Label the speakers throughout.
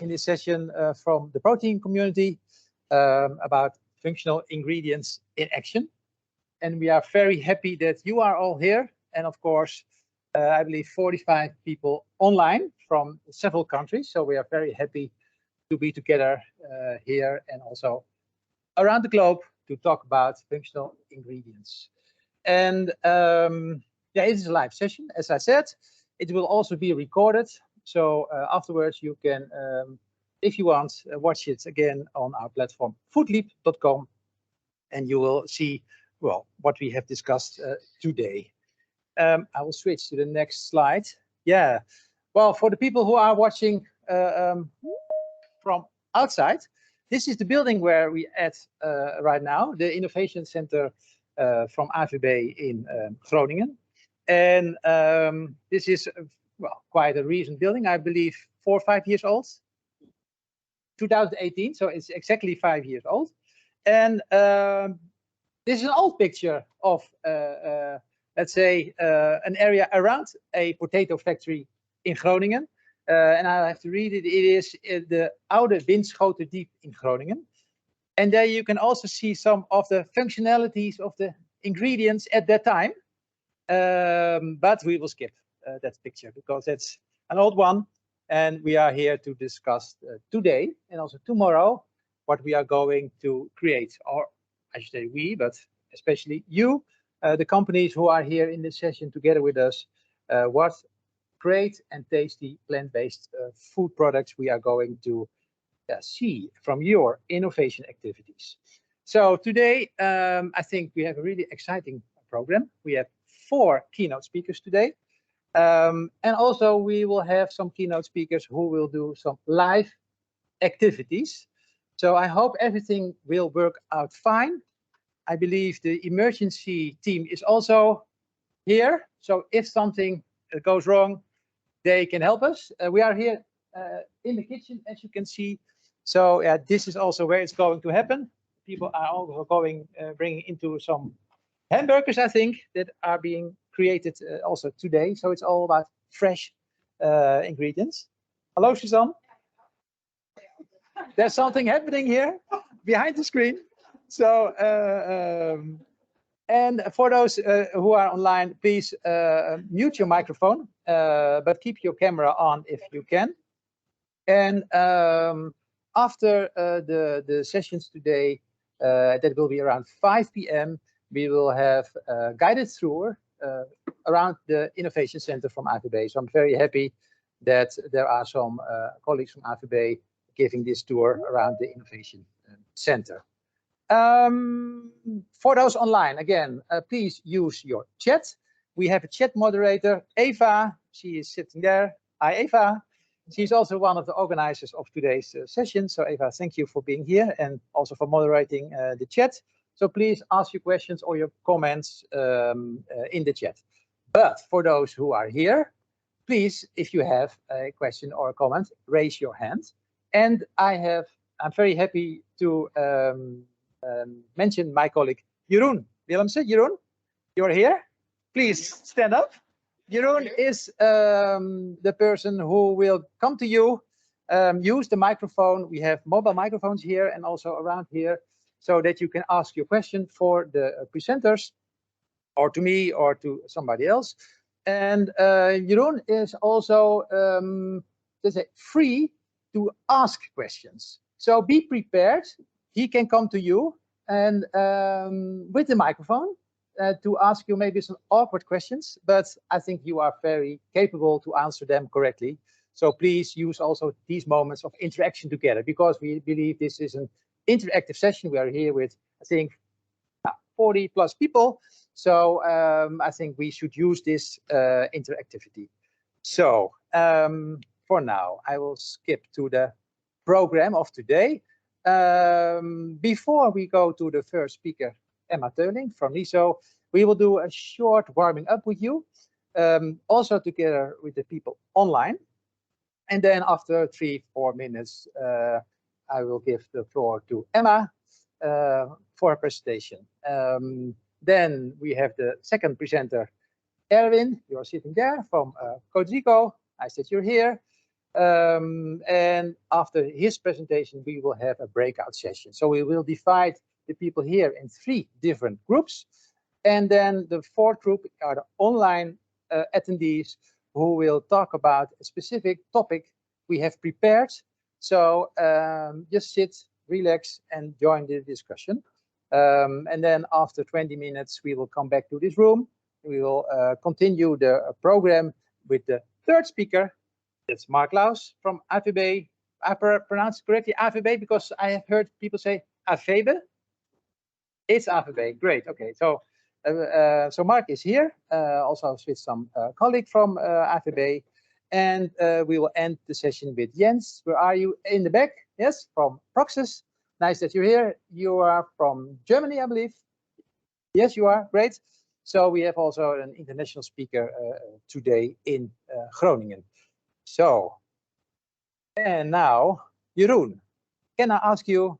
Speaker 1: in this session from the protein community about functional ingredients in action. And we are very happy that you are all here. And of course, I believe 45 people online from several countries. So we are very happy to be together here and also around the globe to talk about functional ingredients. And yeah, it is a live session, as I said. It will also be recorded. So afterwards, you can, if you want, watch it again on our platform, foodleap.com, and you will see, well, what we have discussed today. I will switch to the next slide. Yeah, well, for the people who are watching from outside, this is the building where we at right now, the Innovation Center from AVB in Groningen. And this is, well, quite a recent building, I believe 4 or 5 years old, 2018, so it's exactly 5 years old. And this is an old picture of, let's say, an area around a potato factory in Groningen. And I have to read it. It is the Oude Winschoterdiep in Groningen. And there you can also see some of the functionalities of the ingredients at that time. But we will skip that picture because that's an old one. And we are here to discuss today and also tomorrow what we are going to create, or I should say we, but especially you, the companies who are here in this session together with us, what great and tasty plant-based food products we are going to see from your innovation activities. So today, I think we have a really exciting program. We have 4 keynote speakers today. And also we will have some keynote speakers who will do some live activities. So I hope everything will work out fine. I believe the emergency team is also here. So if something goes wrong, they can help us. We are here in the kitchen, as you can see. So this is also where it's going to happen. People are also going, bringing into some hamburgers, I think, that are being created also today. So it's all about fresh ingredients. Hello, Suzanne. There's something happening here behind the screen. So, and for those who are online, please mute your microphone, but keep your camera on if you can. And after the sessions today, that will be around 5 p.m., we will have a guided tour around the Innovation Center from AVB. So I'm very happy that there are some colleagues from AVB giving this tour around the Innovation Center. For those online, again, please use your chat. We have a chat moderator, Eva. She is sitting there. Hi, Eva. She's also one of the organizers of today's session. So, Eva, thank you for being here and also for moderating the chat. So please ask your questions or your comments in the chat. But for those who are here, please, if you have a question or a comment, raise your hand. And I'm very happy to mention my colleague, Jeroen Willemsen. Jeroen, you're here. Please stand up. Jeroen is the person who will come to you, use the microphone. We have mobile microphones here and also around here so that you can ask your question for the presenters or to me or to somebody else. And Jeroen is also free to ask questions. So be prepared. He can come to you and with the microphone to ask you maybe some awkward questions, but I think you are very capable to answer them correctly. So please use also these moments of interaction together because we believe this is an interactive session. We are here with, I think, 40 plus people. So I think we should use this interactivity. So for now, I will skip to the program of today. Before we go to the first speaker, Emma Teuling from NISO, we will do a short warming up with you, also together with the people online. And then after 3-4 minutes, I will give the floor to Emma for a presentation. Then we have the second presenter, Erwin. You're sitting there from Costa Rica. Nice that you're here. And after his presentation, we will have a breakout session. So we will divide the people here in 3 different groups. And then the 4th group are the online attendees who will talk about a specific topic we have prepared. So just sit, relax, and join the discussion. And then after 20 minutes, we will come back to this room. We will continue the program with the 3rd speaker. That's Mark Laus from AVB. I pronounce correctly AVB because I have heard people say AVB. It's AVB. Great. Okay. So so Mark is here, also with some colleague from AVB. And we will end the session with Jens. Where are you? In the back? Yes, from Proxys. Nice that you're here. You are from Germany, I believe. Yes, you are. Great. So we have also an international speaker today in Groningen. So, and now, Jeroen, can I ask you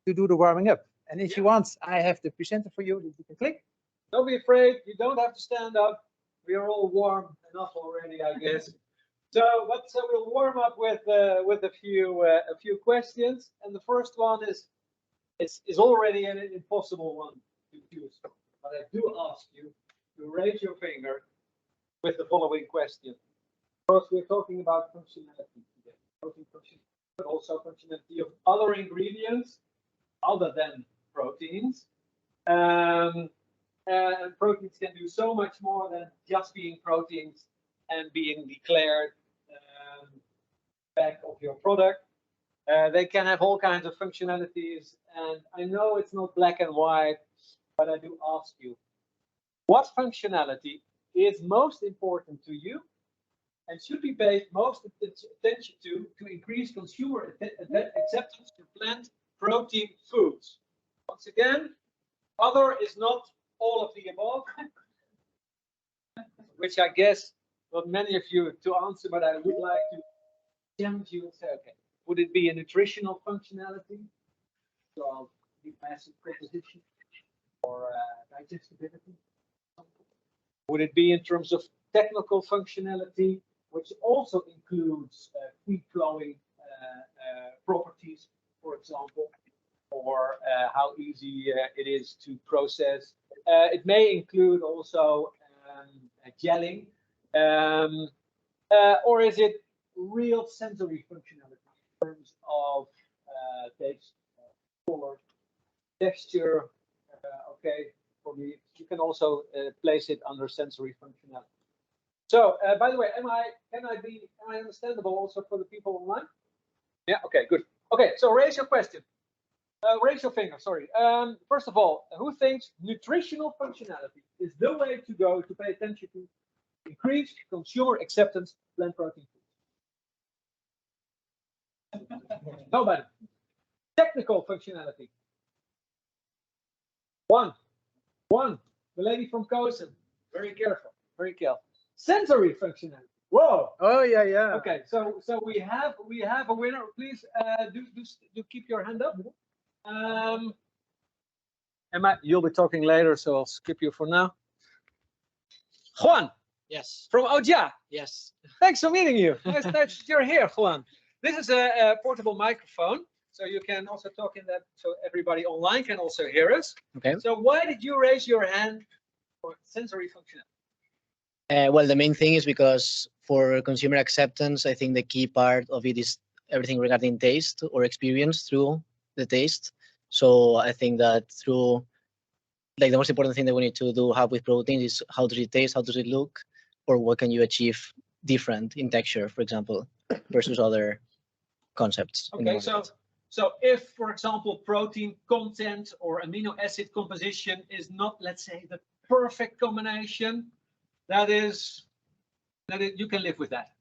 Speaker 1: to do the warming up? And if you want, I have the presenter for you that you can click.
Speaker 2: Don't be afraid. You don't have to stand up. We are all warm enough already, I guess. So we'll warm up with a few questions. And the first one is already an impossible one to choose. But I do ask you to raise your finger with the following question. First, we're talking about functionality today. Protein functionality, but also functionality of other ingredients other than proteins. And proteins can do so much more than just being proteins and being declared back of your product. They can have all kinds of functionalities, and I know it's not black and white, but I do ask you, what functionality is most important to you and should be paid most attention to increase consumer acceptance to plant protein foods? Once again, other is not all of the above, which I guess not many of you to answer, but I would like to challenge you and say, okay, would it be a nutritional functionality, so the acid composition, or digestibility? Would it be in terms of technical functionality, which also includes free-flowing properties, for example, or how easy it is to process? It may include also gelling, or is it real sensory functionality in terms of taste, color, texture? Okay, for me, you can also place it under sensory functionality. So, by the way, am I understandable also for the people online? Yeah. Okay. Good. Okay. So raise your question. Raise your finger. Sorry. First of all, who thinks nutritional functionality is the way to go to pay attention to increase consumer acceptance of plant protein foods? Nobody. Technical functionality. One. The lady from Kozen. Very careful. Very careful. Sensory functionality. Whoa.
Speaker 1: Oh yeah.
Speaker 2: Okay. So we have a winner. Please do keep your hand up. Emma, you'll be talking later, so I'll skip you for now. Juan.
Speaker 3: Yes.
Speaker 2: From Oja.
Speaker 3: Yes.
Speaker 2: Thanks for meeting you. Nice that you're here, Juan. This is a portable microphone, so you can also talk in that, so everybody online can also hear us.
Speaker 3: Okay.
Speaker 2: So why did you raise your hand for sensory functionality?
Speaker 3: Well, the main thing is because for consumer acceptance, I think the key part of it is everything regarding taste or experience through the taste. So I think that through, like, the most important thing that we need to have with proteins is how does it taste, how does it look, or what can you achieve different in texture, for example, versus other concepts.
Speaker 2: Okay, so if, for example, protein content or amino acid composition is not, let's say, the perfect combination, you can live with that.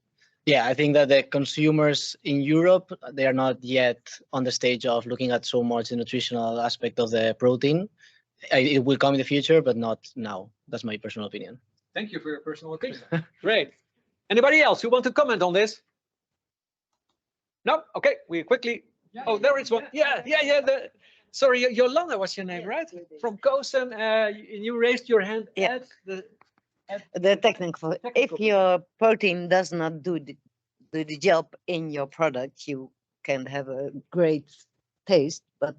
Speaker 3: Yeah, I think that the consumers in Europe, they are not yet on the stage of looking at so much the nutritional aspect of the protein. It will come in the future, but not now. That's my personal opinion.
Speaker 2: Thank you for your personal opinion. Great. Anybody else who want to comment on this? No? Okay, we quickly. Yeah, oh, there is one. Yeah. Sorry, Yolanda was your name, right? From Kozen, you raised your hand at
Speaker 4: the technical. If your protein does not do do the job in your product, you can have a great taste. But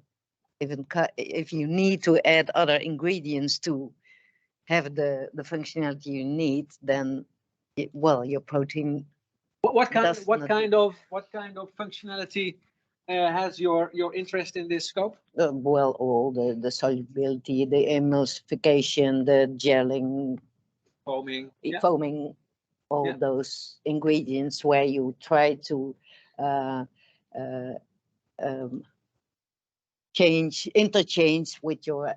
Speaker 4: if you need to add other ingredients to have the functionality you need, then well, your protein.
Speaker 2: What kind
Speaker 4: Does not-
Speaker 2: what kind of functionality has your interest in this scope?
Speaker 4: Well, all the solubility, the emulsification, the gelling,
Speaker 2: Foaming. Yeah.
Speaker 4: foaming, all
Speaker 2: Yeah.
Speaker 4: those ingredients where you try to uh, uh, um, interchange with your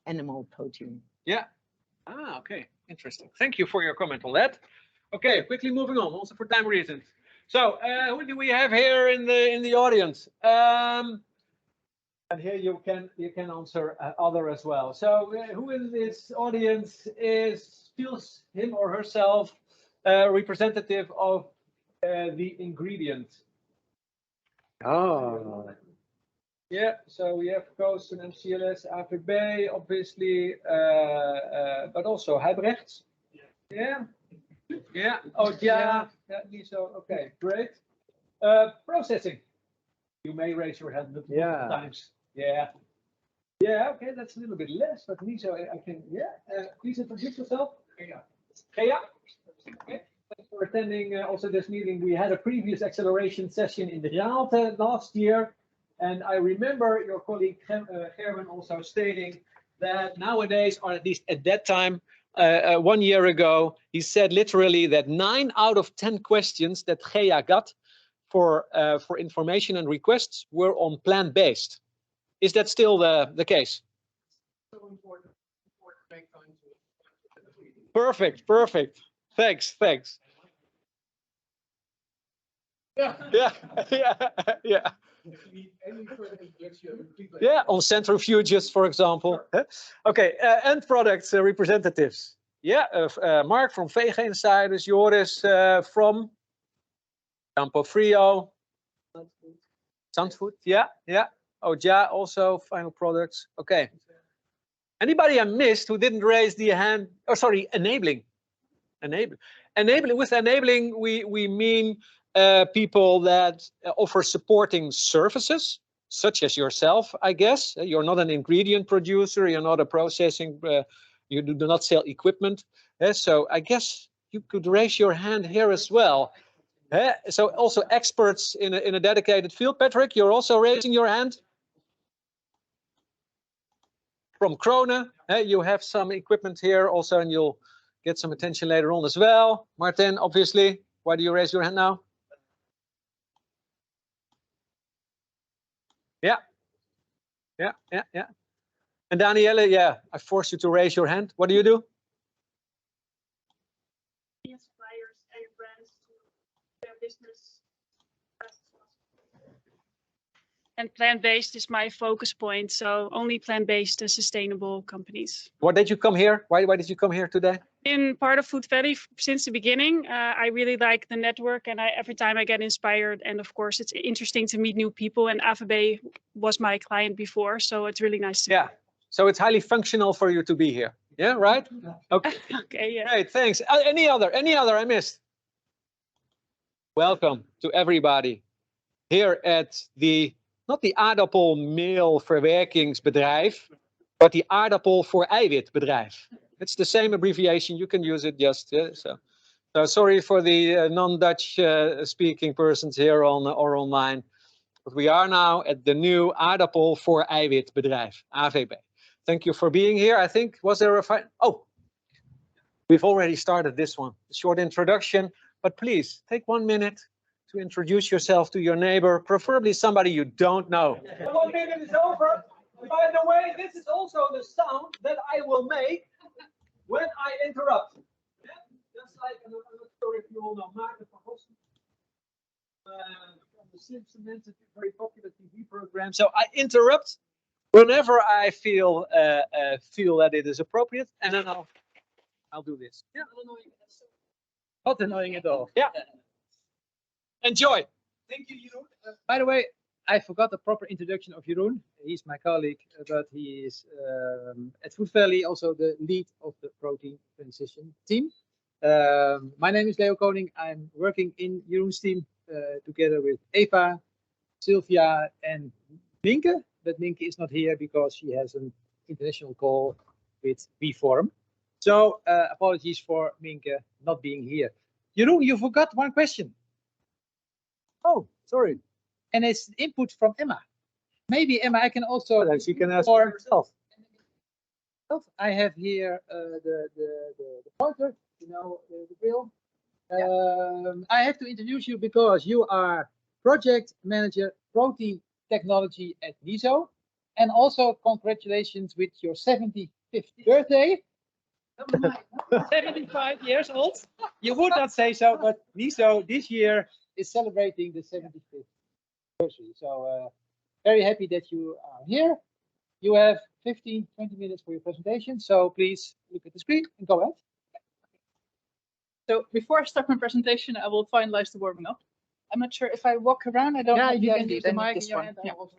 Speaker 4: animal protein.
Speaker 2: Yeah. Ah, okay. Interesting. Thank you for your comment on that. Okay, quickly moving on, also for time reasons. So, who do we have here in the audience? And here you can answer other as well. So, who in this audience feels him or herself representative of the ingredient?
Speaker 1: Oh.
Speaker 2: Yeah, so we have Koos and MCLS, AVB, obviously, but also Huibrechts. Yeah. Yeah. Oh, yeah. So, okay, great. Processing. You may raise your hand multiple times. Yeah. Yeah, okay, that's a little bit less, but Niso, I can, yeah. Please introduce yourself. Gea. Okay. Thanks for attending also this meeting. We had a previous acceleration session in the Raalte last year. And I remember your colleague Gerben also stating that nowadays, or at least at that time, 1 year ago, he said literally that 9 out of 10 questions that Gea got for information and requests were on plant-based. Is that still the case?
Speaker 5: So important to make time to.
Speaker 2: Perfect, perfect. Thanks.
Speaker 5: Yeah.
Speaker 2: Yeah, yeah.
Speaker 5: Any further introduction, please let
Speaker 2: Yeah, on centrifuges, for example. Okay, end products representatives. Yeah, Mark from Vega Insiders, Joris from Campo Frio, Zandvoort. Yeah. Oh, yeah, also final products. Okay. Anybody I missed who didn't raise the hand? Oh, sorry, enabling. Enabling. With enabling, we mean people that offer supporting services, such as yourself, I guess. You're not an ingredient producer. You're not a processing. You do not sell equipment. So I guess you could raise your hand here as well. So also experts in a dedicated field. Patrick, you're also raising your hand. From Krone, you have some equipment here also, and you'll get some attention later on as well. Martin, obviously, why do you raise your hand now? Yeah. And Danielle, yeah, I forced you to raise your hand. What do you do?
Speaker 6: Suppliers and brands to their business. And plant-based is my focus point, so only plant-based and sustainable companies.
Speaker 2: What did you come here? Why did you come here today?
Speaker 6: Been part of Food Valley since the beginning. I really like the network, and every time I get inspired. And of course, it's interesting to meet new people. And AVB was my client before, so it's really nice to.
Speaker 2: Yeah. So it's highly functional for you to be here. Yeah, right? Okay.
Speaker 6: Okay, yeah.
Speaker 2: Great, thanks. Any other I missed? Welcome to everybody here at not the aardappelmeelverwerkingsbedrijf, but the aardappel voor eiwitbedrijf. It's the same abbreviation. You can use it just. So sorry for the non-Dutch speaking persons here or online. But we are now at the new aardappel voor eiwitbedrijf, AVB. Thank you for being here. I think, was there a oh, we've already started this one. A short introduction, but please take 1 minute to introduce yourself to your neighbor, preferably somebody you don't know. 1 minute is over. By the way, this is also the sound that I will make when I interrupt. Yeah? Just like, I'm not sure if you all know Maarten van Rossum from the Simpsons, it's a very popular TV program. So I interrupt whenever I feel that it is appropriate, and then I'll do this. Yeah.
Speaker 1: Not annoying at all.
Speaker 2: Yeah. Enjoy.
Speaker 5: Thank you, Jeroen.
Speaker 1: By the way, I forgot the proper introduction of Jeroen. He's my colleague, but he is at Food Valley also the lead of the protein transition team. My name is Leo Koning. I'm working in Jeroen's team together with Eva, Sylvia, and Minke. But Minke is not here because she has an international call with B-Forum. So apologies for Minke not being here. Jeroen, you forgot one question.
Speaker 2: Oh, sorry.
Speaker 1: And it's input from Emma. Maybe Emma, I can also.
Speaker 2: Then she can ask
Speaker 1: for
Speaker 2: for herself.
Speaker 1: I have here the pointer, you know, the drill. I have to introduce you because you are project manager protein technology at NISO, and also congratulations with your 75th birthday. 75 years old. You would not say so, but NISO this year is celebrating the 75th anniversary. So very happy that you are here. You have 15, 20 minutes for your presentation. So please look at the screen and go ahead.
Speaker 7: So before I start my presentation, I will finalize the warming up. I'm not sure if I walk around. I don't know.
Speaker 1: you
Speaker 7: Yeah,
Speaker 1: can
Speaker 7: indeed,
Speaker 1: use the
Speaker 7: I need
Speaker 1: mic in
Speaker 7: this
Speaker 1: your
Speaker 7: one.
Speaker 1: hand.
Speaker 7: Yeah.
Speaker 1: Also-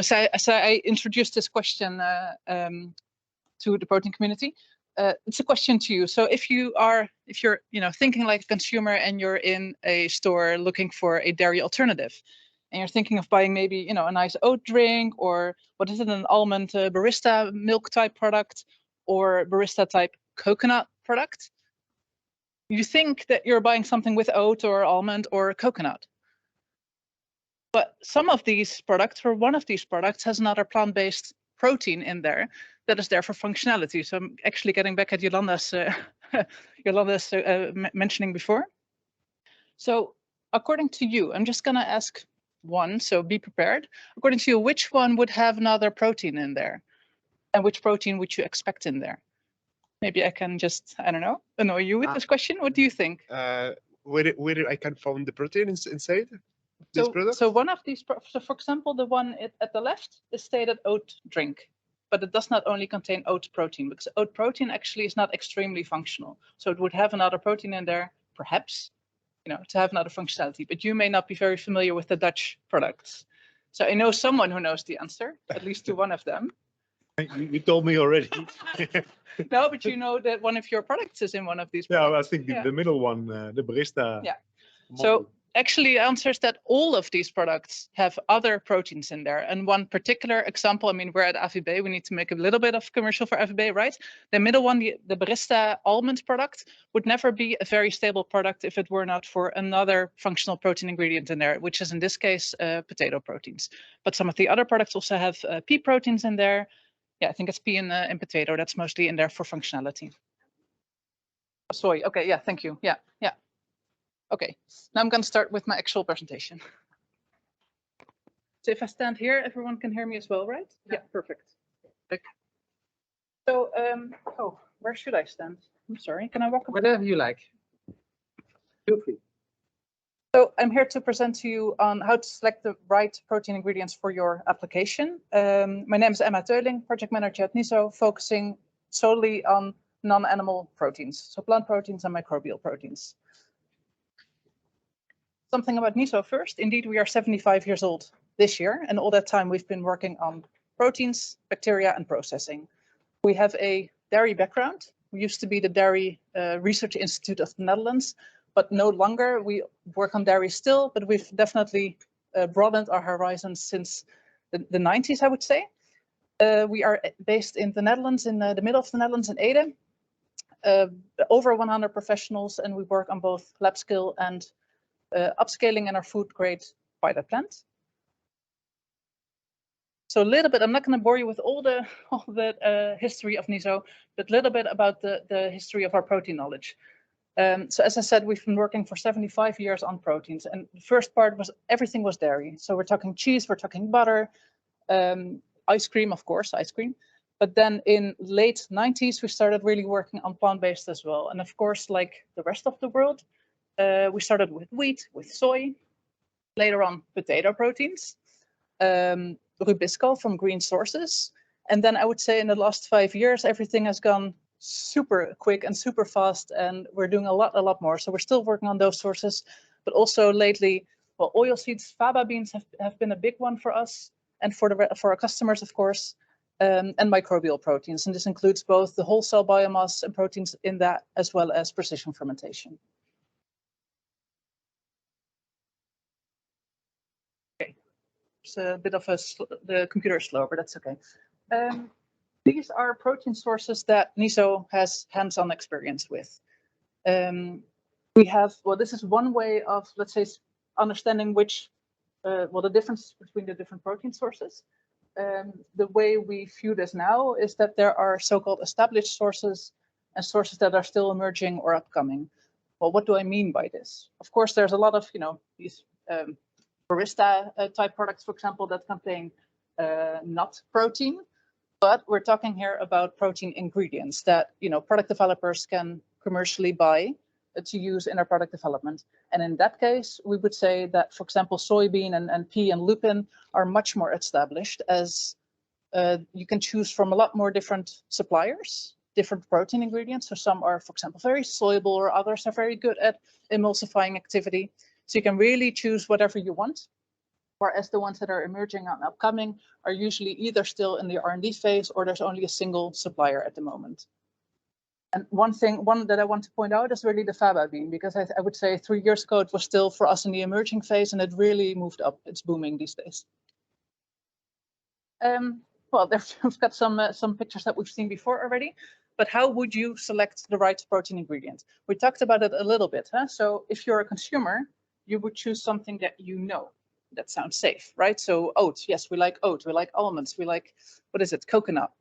Speaker 7: So I introduced this question to the protein community. It's a question to you. So if you're thinking like a consumer and you're in a store looking for a dairy alternative, and you're thinking of buying maybe a nice oat drink, or what is it, an almond barista milk type product, or barista type coconut product, you think that you're buying something with oat or almond or coconut. But some of these products, or one of these products, has another plant-based protein in there that is there for functionality. So I'm actually getting back at Yolanda's mentioning before. So according to you, I'm just going to ask one, so be prepared. According to you, which one would have another protein in there? And which protein would you expect in there? Maybe I can just, I don't know, annoy you with this question. What do you think?
Speaker 8: Where I can find the protein inside this product?
Speaker 7: So one of these, so for example, the one at the left is stated oat drink, but it does not only contain oat protein, because oat protein actually is not extremely functional. So it would have another protein in there, perhaps, to have another functionality, but you may not be very familiar with the Dutch products. So I know someone who knows the answer, at least to one of them.
Speaker 8: You told me already.
Speaker 7: No, but you know that one of your products is in one of these
Speaker 8: Yeah,
Speaker 7: products.
Speaker 8: I think the middle one, the barista.
Speaker 7: Yeah.
Speaker 8: Model.
Speaker 7: So actually answers that all of these products have other proteins in there. And one particular example, I mean, we're at AVB, we need to make a little bit of commercial for AVB, right? The middle one, the barista almond product, would never be a very stable product if it were not for another functional protein ingredient in there, which is in this case, potato proteins. But some of the other products also have pea proteins in there. Yeah, I think it's pea in potato. That's mostly in there for functionality. Soy. Okay, yeah, thank you. Yeah. Okay, now I'm going to start with my actual presentation. So if I stand here, everyone can hear me as well, right? Yeah, perfect. So, where should I stand? I'm sorry, can I walk up?
Speaker 1: Whatever you like. Feel free.
Speaker 7: So I'm here to present to you on how to select the right protein ingredients for your application. My name is Emma Teuling, project manager at NISO, focusing solely on non-animal proteins, so plant proteins and microbial proteins. Something about NISO first. Indeed, we are 75 years old this year, and all that time we've been working on proteins, bacteria, and processing. We have a dairy background. We used to be the Dairy Research Institute of the Netherlands, but no longer. We work on dairy still, but we've definitely broadened our horizons since the 90s, I would say. We are based in the Netherlands, in the middle of the Netherlands, in Ede. Over 100 professionals, and we work on both lab scale and upscaling in our food grade pilot plant. So a little bit, I'm not going to bore you with all the history of NISO, but a little bit about the history of our protein knowledge. So as I said, we've been working for 75 years on proteins, and the first part was everything was dairy. So we're talking cheese, we're talking butter, ice cream, of course, ice cream. But then in late 90s, we started really working on plant-based as well. And of course, like the rest of the world, we started with wheat, with soy, later on potato proteins, rubisco from green sources. And then I would say in the last 5 years, everything has gone super quick and super fast, and we're doing a lot more. So we're still working on those sources, but also lately, well, oil seeds, faba beans have been a big one for us and for our customers, of course. and microbial proteins. And this includes both the whole cell biomass and proteins in that, as well as precision fermentation. Okay, it's a bit of the computer is slow, but that's okay. These are protein sources that NIZO has hands-on experience with. We have, well, this is one way of, let's say, understanding which, well, the difference between the different protein sources. The way we view this now is that there are so-called established sources and sources that are still emerging or upcoming. Well, what do I mean by this? Of course, there's a lot of, these barista type products, for example, that contain nut protein, but we're talking here about protein ingredients that, product developers can commercially buy to use in our product development. And in that case, we would say that, for example, soybean and pea and lupin are much more established, as you can choose from a lot more different suppliers, different protein ingredients. So some are, for example, very soluble, or others are very good at emulsifying activity. So you can really choose whatever you want. Whereas the ones that are emerging and upcoming are usually either still in the R&D phase, or there's only a single supplier at the moment. And one that I want to point out is really the faba bean, because I would say 3 years ago, it was still for us in the emerging phase, and it really moved up. It's booming these days. Well, we've got some pictures that we've seen before already, but how would you select the right protein ingredient? We talked about it a little bit. So if you're a consumer, you would choose something that you know. That sounds safe, right? So oats, yes, we like oats, we like almonds, we like, what is it, coconut.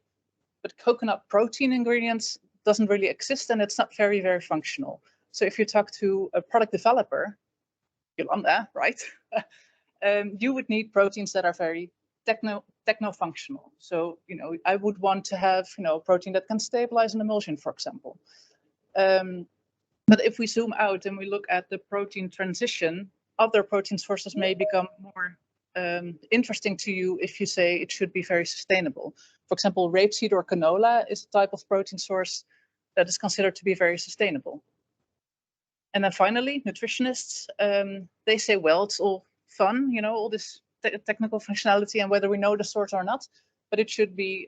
Speaker 7: But coconut protein ingredients doesn't really exist, and it's not very, very functional. So if you talk to a product developer, Yolanda, right? You would need proteins that are very techno-functional. So, I would want to have, protein that can stabilize an emulsion, for example. But if we zoom out and we look at the protein transition, other protein sources may become more interesting to you if you say it should be very sustainable. For example, rapeseed or canola is a type of protein source that is considered to be very sustainable. And then finally, nutritionists, they say, well, it's all fun, all this technical functionality and whether we know the source or not, but it should be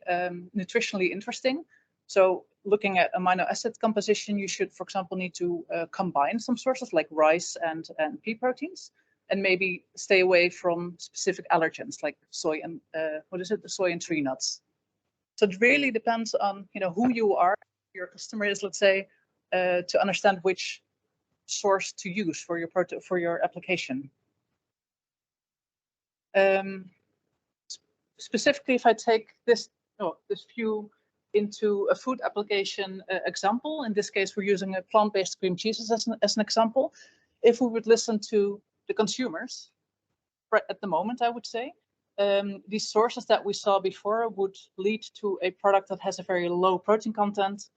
Speaker 7: nutritionally interesting. So looking at amino acid composition, you should, for example, need to combine some sources like rice and pea proteins, and maybe stay away from specific allergens like soy and the soy and tree nuts. So it really depends on who you are, your customer is, let's say, to understand which source to use for your application. Specifically, if I take this view into a food application example, in this case, we're using a plant-based cream cheeses as an example. If we would listen to the consumers right at the moment, I would say, these sources that we saw before would lead to a product that has a very low protein content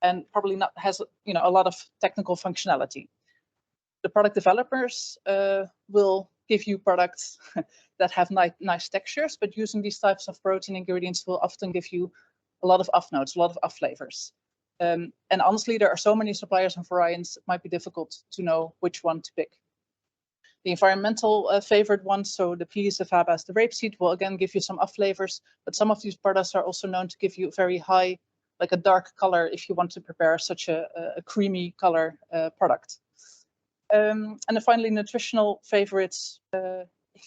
Speaker 7: and probably not has a lot of technical functionality. The product developers will give you products that have nice textures, but using these types of protein ingredients will often give you a lot of off notes, a lot of off flavors. And honestly, there are so many suppliers and variants, it might be difficult to know which one to pick. The environmental favored ones, so the peas, the fabas, the rapeseed, will again give you some off flavors, but some of these products are also known to give you very high, like a dark color if you want to prepare such a creamy color product. And then finally, nutritional favorites.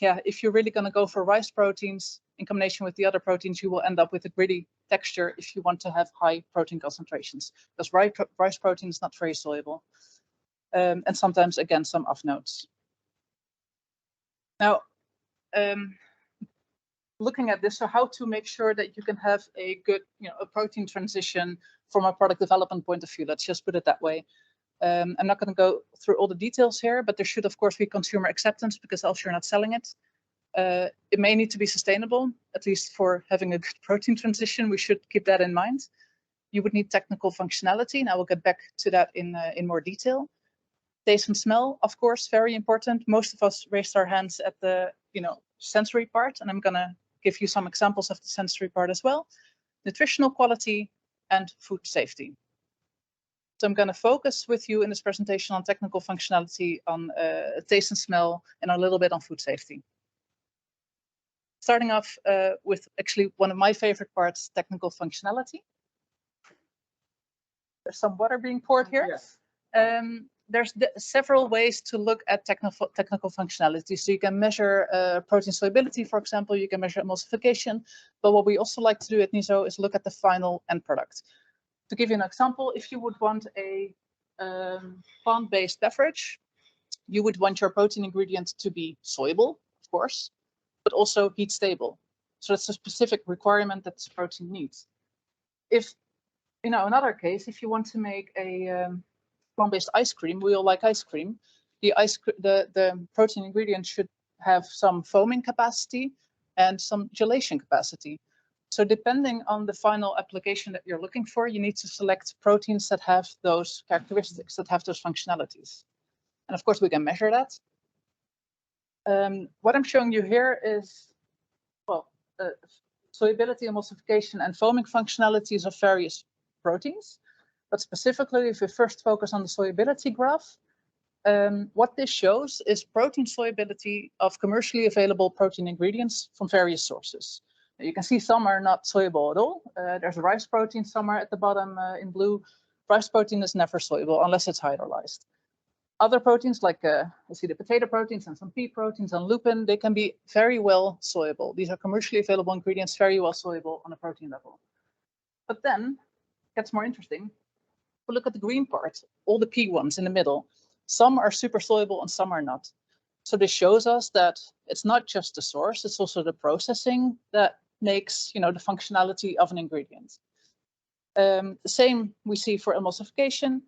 Speaker 7: If you're really going to go for rice proteins in combination with the other proteins, you will end up with a gritty texture if you want to have high protein concentrations, because rice protein is not very soluble. And sometimes, again, some off notes. Now, looking at this, so how to make sure that you can have a good, a protein transition from a product development point of view. Let's just put it that way. I'm not going to go through all the details here, but there should, of course, be consumer acceptance, because else you're not selling it. It may need to be sustainable, at least for having a good protein transition. We should keep that in mind. You would need technical functionality, and I will get back to that in more detail. Taste and smell, of course, very important. Most of us raised our hands at the sensory part, and I'm going to give you some examples of the sensory part as well. Nutritional quality and food safety. So I'm going to focus with you in this presentation on technical functionality, on taste and smell, and a little bit on food safety. starting off with actually one of my favorite parts, technical functionality. There's some water being poured here.
Speaker 2: Yes.
Speaker 7: There's several ways to look at technical functionality. So you can measure protein solubility, for example, you can measure emulsification. But what we also like to do at NIZO is look at the final end product. To give you an example, if you would want a plant-based beverage, you would want your protein ingredient to be soluble, of course, but also heat stable. So that's a specific requirement that this protein needs. If, another case, if you want to make a plant-based ice cream, we all like ice cream. The protein ingredient should have some foaming capacity and some gelation capacity. So depending on the final application that you're looking for, you need to select proteins that have those characteristics, that have those functionalities. And of course, we can measure that. What I'm showing you here is, solubility, emulsification, and foaming functionalities of various proteins. But specifically, if we first focus on the solubility graph, what this shows is protein solubility of commercially available protein ingredients from various sources. You can see some are not soluble at all. There's rice protein somewhere at the bottom in blue. Rice protein is never soluble unless it's hydrolyzed. Other proteins, like you see the potato proteins and some pea proteins and lupin, they can be very well soluble. These are commercially available ingredients, very well soluble on a protein level. But then it gets more interesting. We look at the green part, all the pea ones in the middle. Some are super soluble and some are not. So this shows us that it's not just the source, it's also the processing that makes, the functionality of an ingredient. The same we see for emulsification.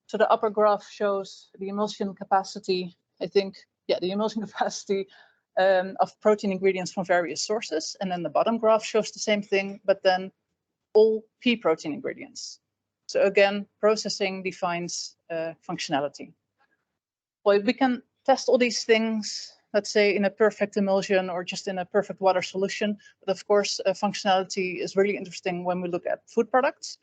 Speaker 7: So the upper graph shows the emulsion capacity, the emulsion capacity of protein ingredients from various sources. And then the bottom graph shows the same thing, but then all pea protein ingredients. So again, processing defines functionality. Well, we can test all these things, let's say in a perfect emulsion or just in a perfect water solution. But of course, functionality is really interesting when we look at food products.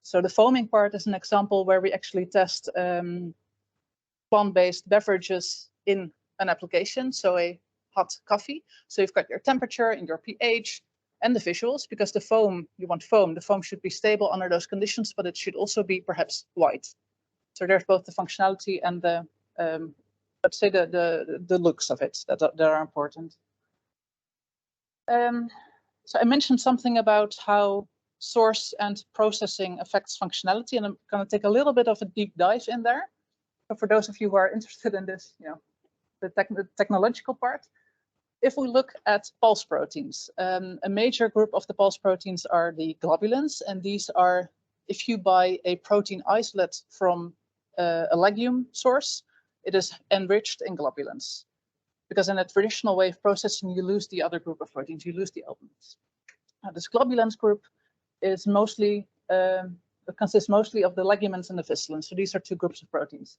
Speaker 7: So the foaming part is an example where we actually test plant-based beverages in an application, so a hot coffee. So you've got your temperature and your pH and the visuals, because the foam, you want foam. The foam should be stable under those conditions, but it should also be perhaps white. So there's both the functionality and the, let's say the looks of it that are important. So I mentioned something about how source and processing affects functionality, and I'm going to take a little bit of a deep dive in there. So for those of you who are interested in this, the technological part, if we look at pulse proteins, a major group of the pulse proteins are the globulins, and these are, if you buy a protein isolate from a legume source, it is enriched in globulins, because in a traditional way of processing, you lose the other group of proteins, you lose the albumins. Now, this globulins group is mostly consists mostly of the legumins and the fissilins. So these are two groups of proteins.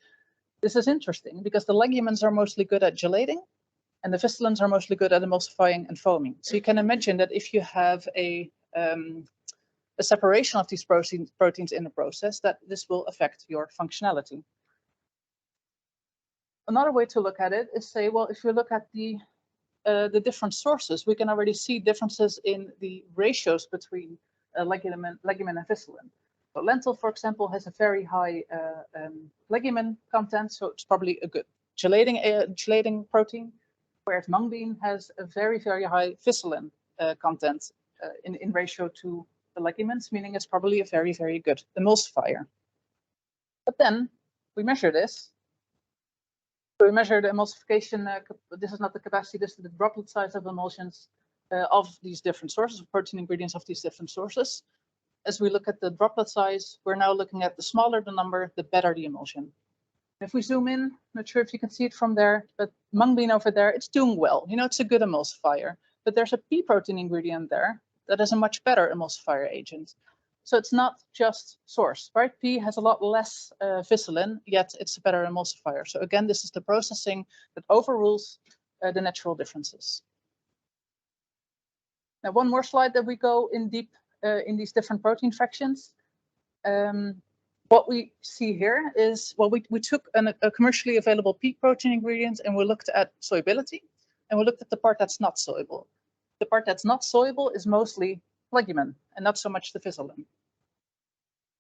Speaker 7: This is interesting because the legumins are mostly good at gelating, and the fissilins are mostly good at emulsifying and foaming. So you can imagine that if you have a separation of these proteins in the process, that this will affect your functionality. Another way to look at it is say, well, if you look at the different sources, we can already see differences in the ratios between legumin and fissilin. So lentil, for example, has a very high legumin content, so it's probably a good gelating protein, whereas mung bean has a very, very high fissilin content in ratio to the legumins, meaning it's probably a very, very good emulsifier. But then we measure this. So we measure the emulsification. This is not the capacity, this is the droplet size of emulsions of these different sources, of protein ingredients of these different sources. As we look at the droplet size, we're now looking at the smaller the number, the better the emulsion. If we zoom in, not sure if you can see it from there, but mung bean over there, it's doing well. It's a good emulsifier, but there's a pea protein ingredient there that is a much better emulsifier agent. So it's not just source, right? Pea has a lot less fissilin, yet it's a better emulsifier. So again, this is the processing that overrules the natural differences. Now, one more slide that we go in deep in these different protein fractions. What we see here is, well, we took a commercially available pea protein ingredient and we looked at solubility, and we looked at the part that's not soluble. The part that's not soluble is mostly legumin and not so much the physalim.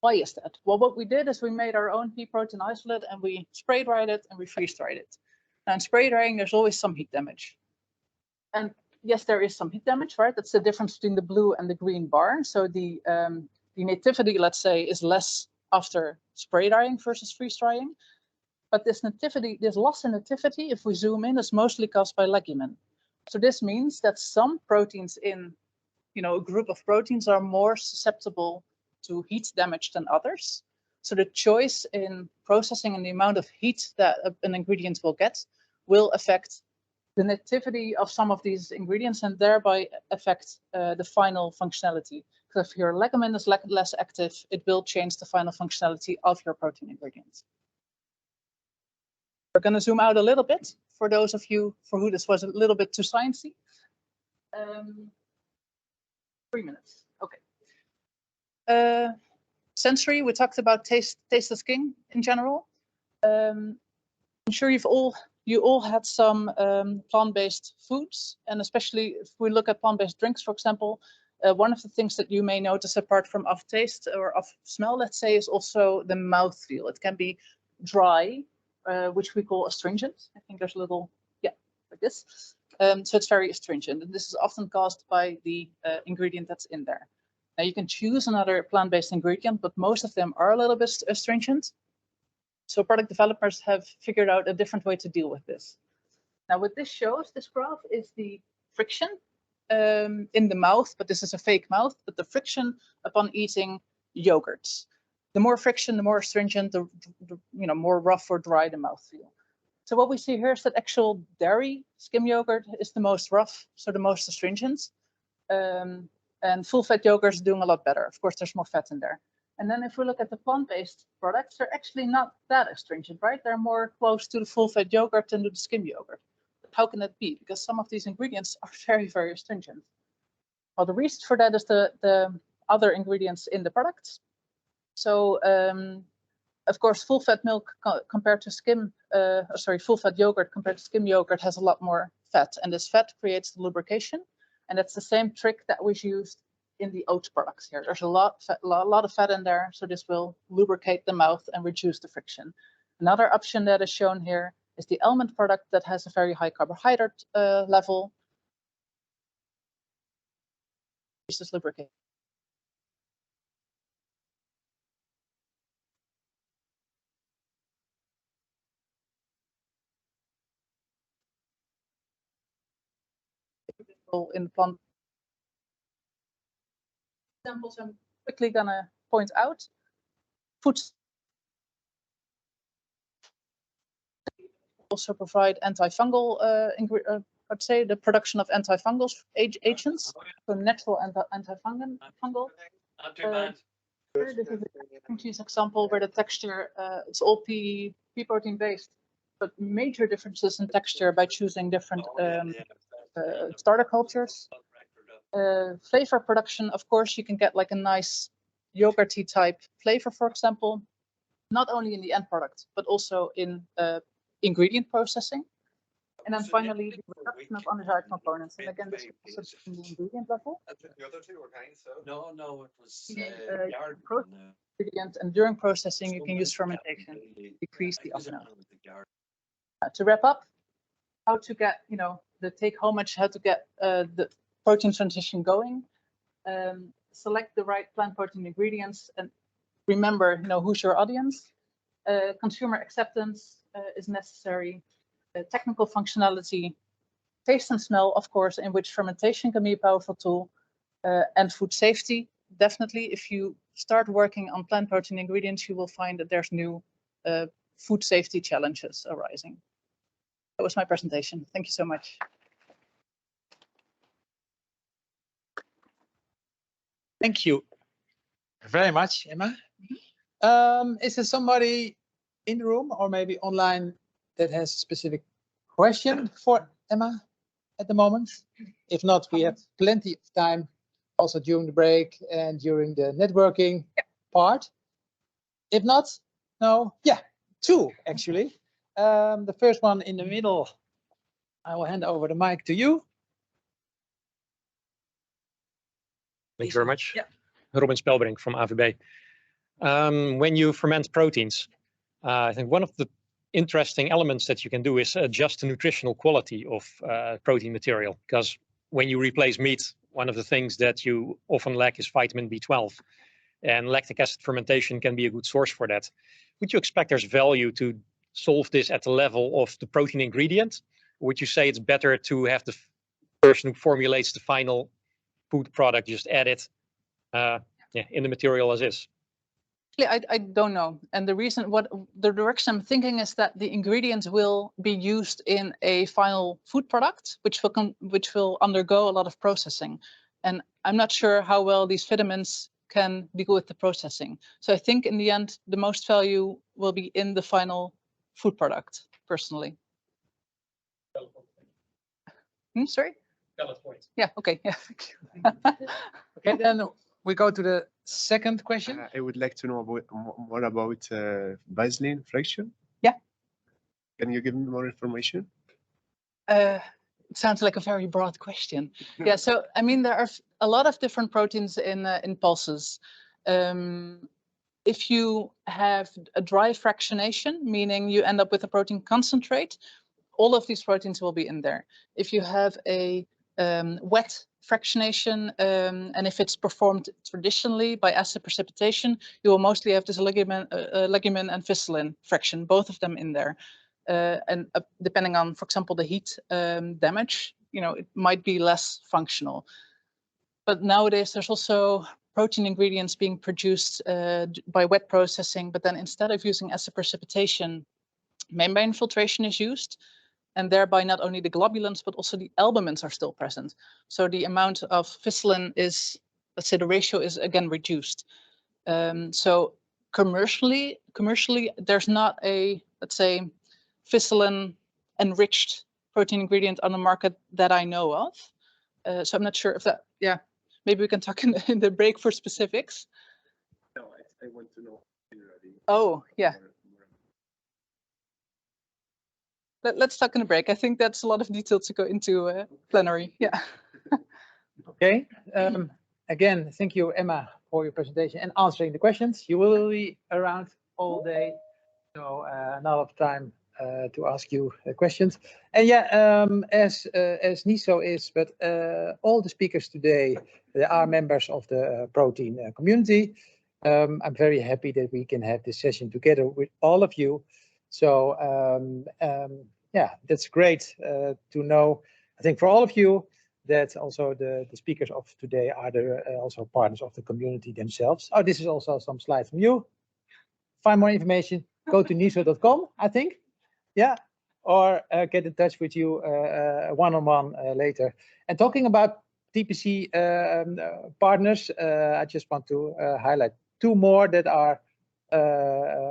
Speaker 7: Why is that? Well, what we did is we made our own pea protein isolate and we spray dried it and we freeze dried it. Now in spray drying, there's always some heat damage. And yes, there is some heat damage, right? That's the difference between the blue and the green bar. So the nativity, let's say, is less after spray drying versus freeze drying. But this nativity, this loss in nativity, if we zoom in, is mostly caused by legumin. So this means that some proteins in, a group of proteins are more susceptible to heat damage than others. So the choice in processing and the amount of heat that an ingredient will get will affect the nativity of some of these ingredients and thereby affect the final functionality. Because if your legumin is less active, it will change the final functionality of your protein ingredients. We're going to zoom out a little bit for those of you for who this was a little bit too sciencey. 3 minutes. Okay. Sensory, we talked about taste is king in general. I'm sure you all had some plant-based foods, and especially if we look at plant-based drinks, for example, one of the things that you may notice apart from of taste or of smell, let's say, is also the mouthfeel. It can be dry, which we call astringent. I think there's a little, like this. So it's very astringent, and this is often caused by the ingredient that's in there. Now you can choose another plant-based ingredient, but most of them are a little bit astringent. So product developers have figured out a different way to deal with this. Now what this shows, this graph, is the friction in the mouth, but this is a fake mouth, but the friction upon eating yogurts. The more friction, the more astringent, the more rough or dry the mouthfeel. So what we see here is that actual dairy skim yogurt is the most rough, so the most astringent. And full-fat yogurt is doing a lot better. Of course, there's more fat in there. And then if we look at the plant-based products, they're actually not that astringent, right? They're more close to the full-fat yogurt than to the skim yogurt. But how can that be? Because some of these ingredients are very, very astringent. Well, the reason for that is the other ingredients in the products. So, of course, full-fat milk compared to full-fat yogurt compared to skim yogurt has a lot more fat, and this fat creates the lubrication. And that's the same trick that was used in the oat products here. There's a lot of fat in there, so this will lubricate the mouth and reduce the friction. Another option that is shown here is the almond product that has a very high carbohydrate level. This is lubricate. In plant examples, I'm quickly gonna point out. Foods also provide antifungal, I'd say the production of antifungal agents, so natural antifungal. This is a cheese example where the texture, it's all pea protein based, but major differences in texture by choosing different starter cultures. Flavor production, of course, you can get like a nice yogurty type flavor, for example, not only in the end product, but also in ingredient processing. And then finally, the reduction of undesired components. And again, this is also in the ingredient level.
Speaker 5: The other two were kind, so. No, it was
Speaker 7: Ingredient, and during processing, you can use fermentation to decrease the oven. To wrap up, how to get, the take home message, how to get the protein transition going. Select the right plant protein ingredients and remember, who's your audience. Consumer acceptance is necessary. Technical functionality, taste and smell, of course, in which fermentation can be a powerful tool, and food safety. Definitely, if you start working on plant protein ingredients, you will find that there's new food safety challenges arising. That was my presentation. Thank you so much.
Speaker 1: Thank you very much, Emma. Is there somebody in the room or maybe online that has a specific question for Emma at the moment? If not, we have plenty of time also during the break and during the networking part. If not, no, two actually. The first one in the middle, I will hand over the mic to you.
Speaker 9: Thank you very much.
Speaker 1: Yeah.
Speaker 9: Robin Spelbrink from AVB. When you ferment proteins, I think one of the interesting elements that you can do is adjust the nutritional quality of protein material. Because when you replace meat, one of the things that you often lack is vitamin B12. And lactic acid fermentation can be a good source for that. Would you expect there's value to solve this at the level of the protein ingredient? Or would you say it's better to have the person who formulates the final food product just add it in the material as is?
Speaker 7: I don't know. And the reason, the direction I'm thinking is that the ingredients will be used in a final food product, which will undergo a lot of processing. And I'm not sure how well these vitamins can deal with the processing. So I think in the end, the most value will be in the final food product, personally. Sorry?
Speaker 9: Valid point.
Speaker 7: Yeah, okay. Yeah, thank you.
Speaker 1: Okay, then we go to the second question.
Speaker 8: I would like to know more about Vaseline fraction.
Speaker 7: Yeah.
Speaker 8: Can you give me more information?
Speaker 7: It sounds like a very broad question. Yeah, so I mean, there are a lot of different proteins in pulses. If you have a dry fractionation, meaning you end up with a protein concentrate, all of these proteins will be in there. If you have a wet fractionation, and if it's performed traditionally by acid precipitation, you will mostly have this legumin and fissilin fraction, both of them in there. And depending on, for example, the heat damage, it might be less functional. But nowadays, there's also protein ingredients being produced by wet processing, but then instead of using acid precipitation, membrane filtration is used. And thereby not only the globulins, but also the albumins are still present. So the amount of fissilin is, let's say the ratio is again reduced. So commercially, there's not a, let's say, fissilin enriched protein ingredient on the market that I know of. So I'm not sure if that, yeah, maybe we can talk in the break for specifics.
Speaker 8: No, I want to know.
Speaker 7: Oh, yeah. Let's talk in a break. I think that's a lot of detail to go into plenary. Yeah.
Speaker 1: Okay. Again, thank you, Emma, for your presentation and answering the questions. You will be around all day, so not enough time to ask you questions. And yeah, as NISO is, but all the speakers today, they are members of the protein community. I'm very happy that we can have this session together with all of you. So yeah, that's great to know. I think for all of you that also the speakers of today are also partners of the community themselves. Oh, this is also some slides from you. Find more information, go to niso.com, I think. Yeah, or get in touch with you one-on-one later. And talking about TPC partners, I just want to highlight two more that are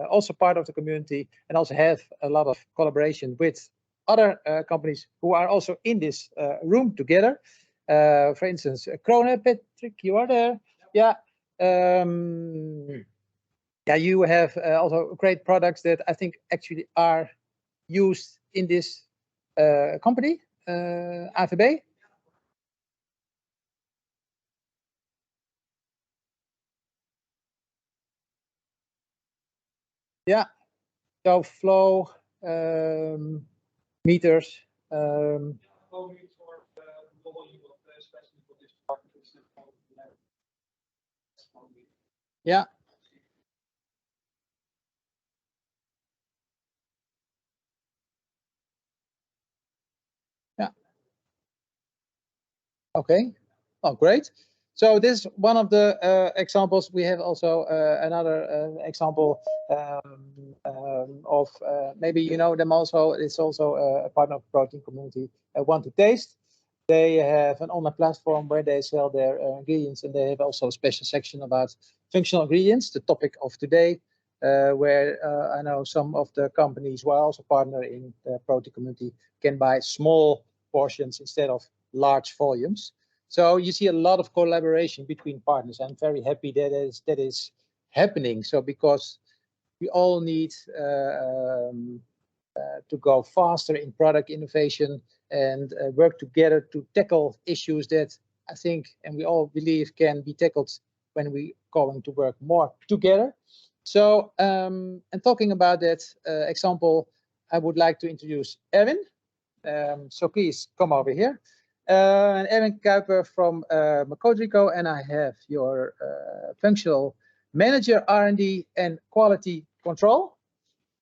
Speaker 1: also part of the community and also have a lot of collaboration with other companies who are also in this room together. For instance, Krone, Patrick, you are there. Yeah. Yeah, you have also great products that I think actually are used in this company, AVB. Yeah, so flow meters. Yeah. Yeah. Okay. Oh, great. So this is one of the examples. We have also another example of maybe you know them also. It's also a partner of the protein community. Want to Taste. They have an online platform where they sell their ingredients, and they have also a special section about functional ingredients, the topic of today, where I know some of the companies who are also partner in the protein community can buy small portions instead of large volumes. So you see a lot of collaboration between partners. I'm very happy that is happening. So because we all need to go faster in product innovation and work together to tackle issues that I think, and we all believe, can be tackled when we going to work more together. So, and talking about that example, I would like to introduce Erwin. So please come over here. And Erwin Kuiper from Codrico, and I have your functional manager R&D and quality control.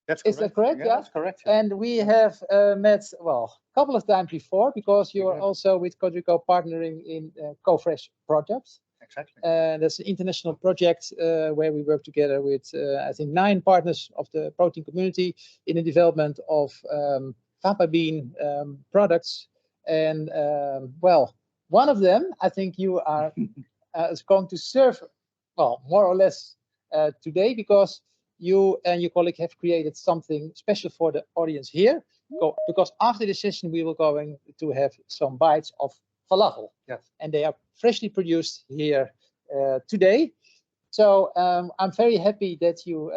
Speaker 10: That's
Speaker 1: Is that correct?
Speaker 10: Yeah, that's correct.
Speaker 1: And we have met, well, a couple of times before, because you are also with Codrico partnering in CoFresh projects.
Speaker 10: Exactly.
Speaker 1: That's an international project where we work together with, I think, 9 partners of the protein community in the development of fava bean products. And well, one of them, I think you are is going to serve, well, more or less today, because you and your colleague have created something special for the audience here. Because after the session, we will going to have some bites of falafel.
Speaker 10: Yes.
Speaker 1: And they are freshly produced here today. So I'm very happy that you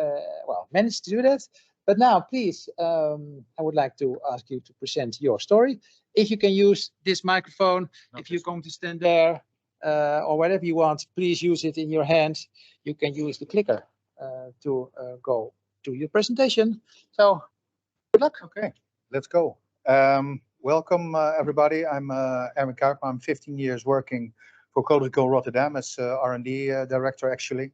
Speaker 1: well, managed to do that. But now, please, I would like to ask you to present your story. If you can use this microphone, if you're going to stand there or whatever you want, please use it in your hand. You can use the clicker to go to your presentation. So good luck.
Speaker 10: Okay, let's go. Welcome, everybody. I'm Erwin Kuiper. I'm 15 years working for Codrico Rotterdam as R&D director, actually.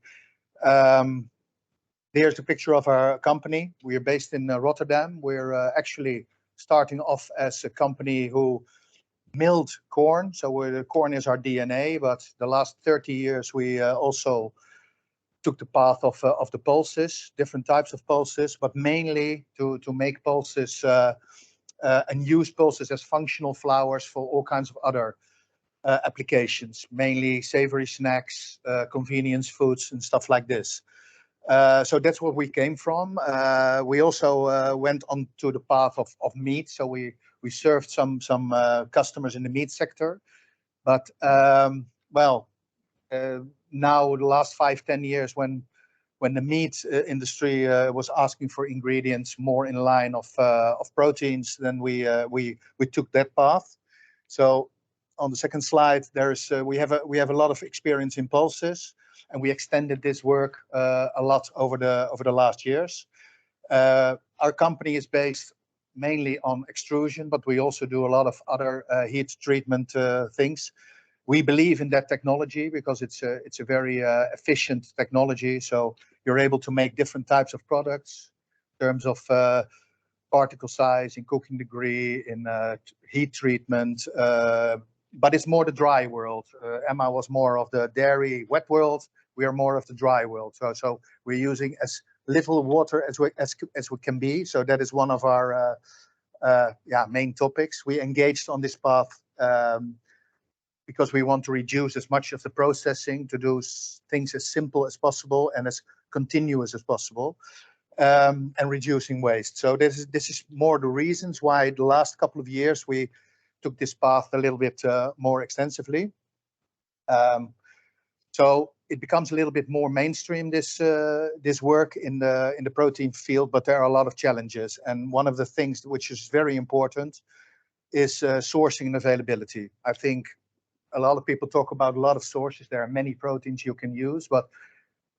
Speaker 10: Here's a picture of our company. We are based in Rotterdam. We're actually starting off as a company who milled corn. So the corn is our DNA, but the last 30 years we also took the path of the pulses, different types of pulses, but mainly to make pulses and use pulses as functional flours for all kinds of other applications, mainly savory snacks, convenience foods, and stuff like this. So that's where we came from. We also went on to the path of meat. So we served some customers in the meat sector, but well, now the last 5-10 years, when the meat industry was asking for ingredients more in line of proteins, then we took that path. So on the second slide, there's we have a lot of experience in pulses, and we extended this work a lot over the last years. Our company is based mainly on extrusion, but we also do a lot of other heat treatment things. We believe in that technology because it's a very efficient technology. So you're able to make different types of products in terms of particle size, in cooking degree, in heat treatment. But it's more the dry world. Emma was more of the dairy wet world. We are more of the dry world. So we're using as little water as we can be. So that is one of our main topics. We engaged on this path because we want to reduce as much of the processing to do things as simple as possible and as continuous as possible, and reducing waste. So this is more the reasons why the last couple of years we took this path a little bit more extensively. So it becomes a little bit more mainstream, this work in the protein field, but there are a lot of challenges. And one of the things which is very important is sourcing and availability. I think a lot of people talk about a lot of sources. There are many proteins you can use, but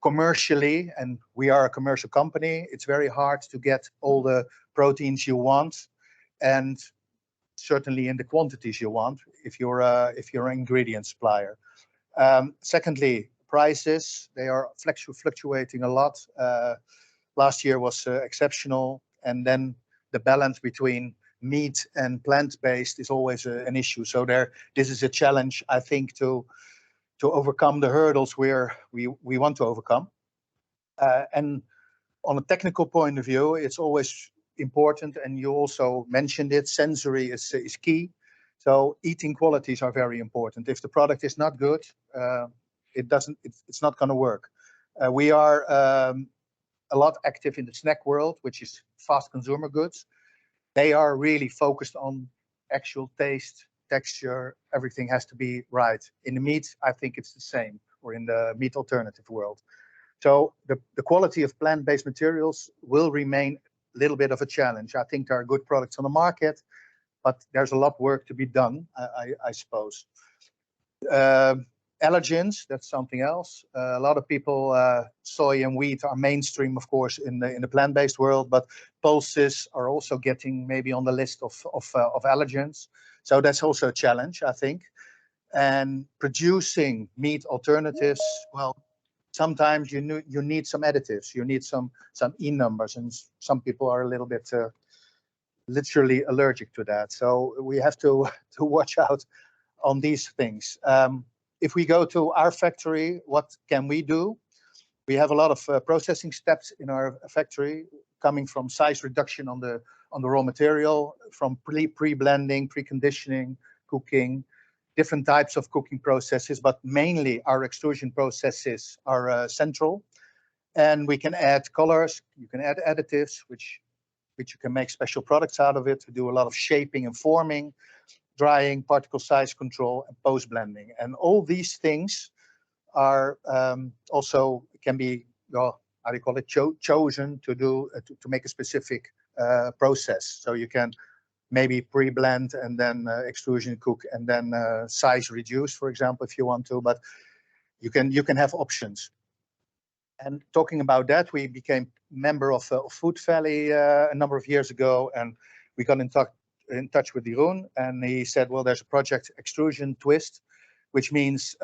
Speaker 10: commercially, and we are a commercial company, it's very hard to get all the proteins you want, and certainly in the quantities you want if you're an ingredient supplier. Secondly, prices, they are fluctuating a lot. Last year was exceptional, and then the balance between meat and plant-based is always an issue. So this is a challenge, I think, to overcome the hurdles we want to overcome. And on a technical point of view, it's always important, and you also mentioned it, sensory is key. So eating qualities are very important. If the product is not good, it's not going to work. We are a lot active in the snack world, which is fast consumer goods. They are really focused on actual taste, texture, everything has to be right. In the meat, I think it's the same, or in the meat alternative world. So the quality of plant-based materials will remain a little bit of a challenge. I think there are good products on the market, but there's a lot of work to be done, I suppose. Allergens, that's something else. A lot of people, soy and wheat are mainstream, of course, in the plant-based world, but pulses are also getting maybe on the list of allergens. So that's also a challenge, I think. And producing meat alternatives, well, sometimes you need some additives, you need some E numbers, and some people are a little bit literally allergic to that. So we have to watch out on these things. If we go to our factory, what can we do? We have a lot of processing steps in our factory, coming from size reduction on the raw material, from pre-blending, preconditioning, cooking, different types of cooking processes, but mainly our extrusion processes are central. And we can add colors, you can add additives, which you can make special products out of it, to do a lot of shaping and forming, drying, particle size control, and post blending. And all these things are also can be, well, how do you call it, chosen to do to make a specific process. So you can maybe pre-blend and then extrusion cook and then size reduce, for example, if you want to. But you can have options. And talking about that, we became member of Food Valley a number of years ago, and we got in touch with Jeroen, and he said, well, there's a project, Extrusion Twist, which means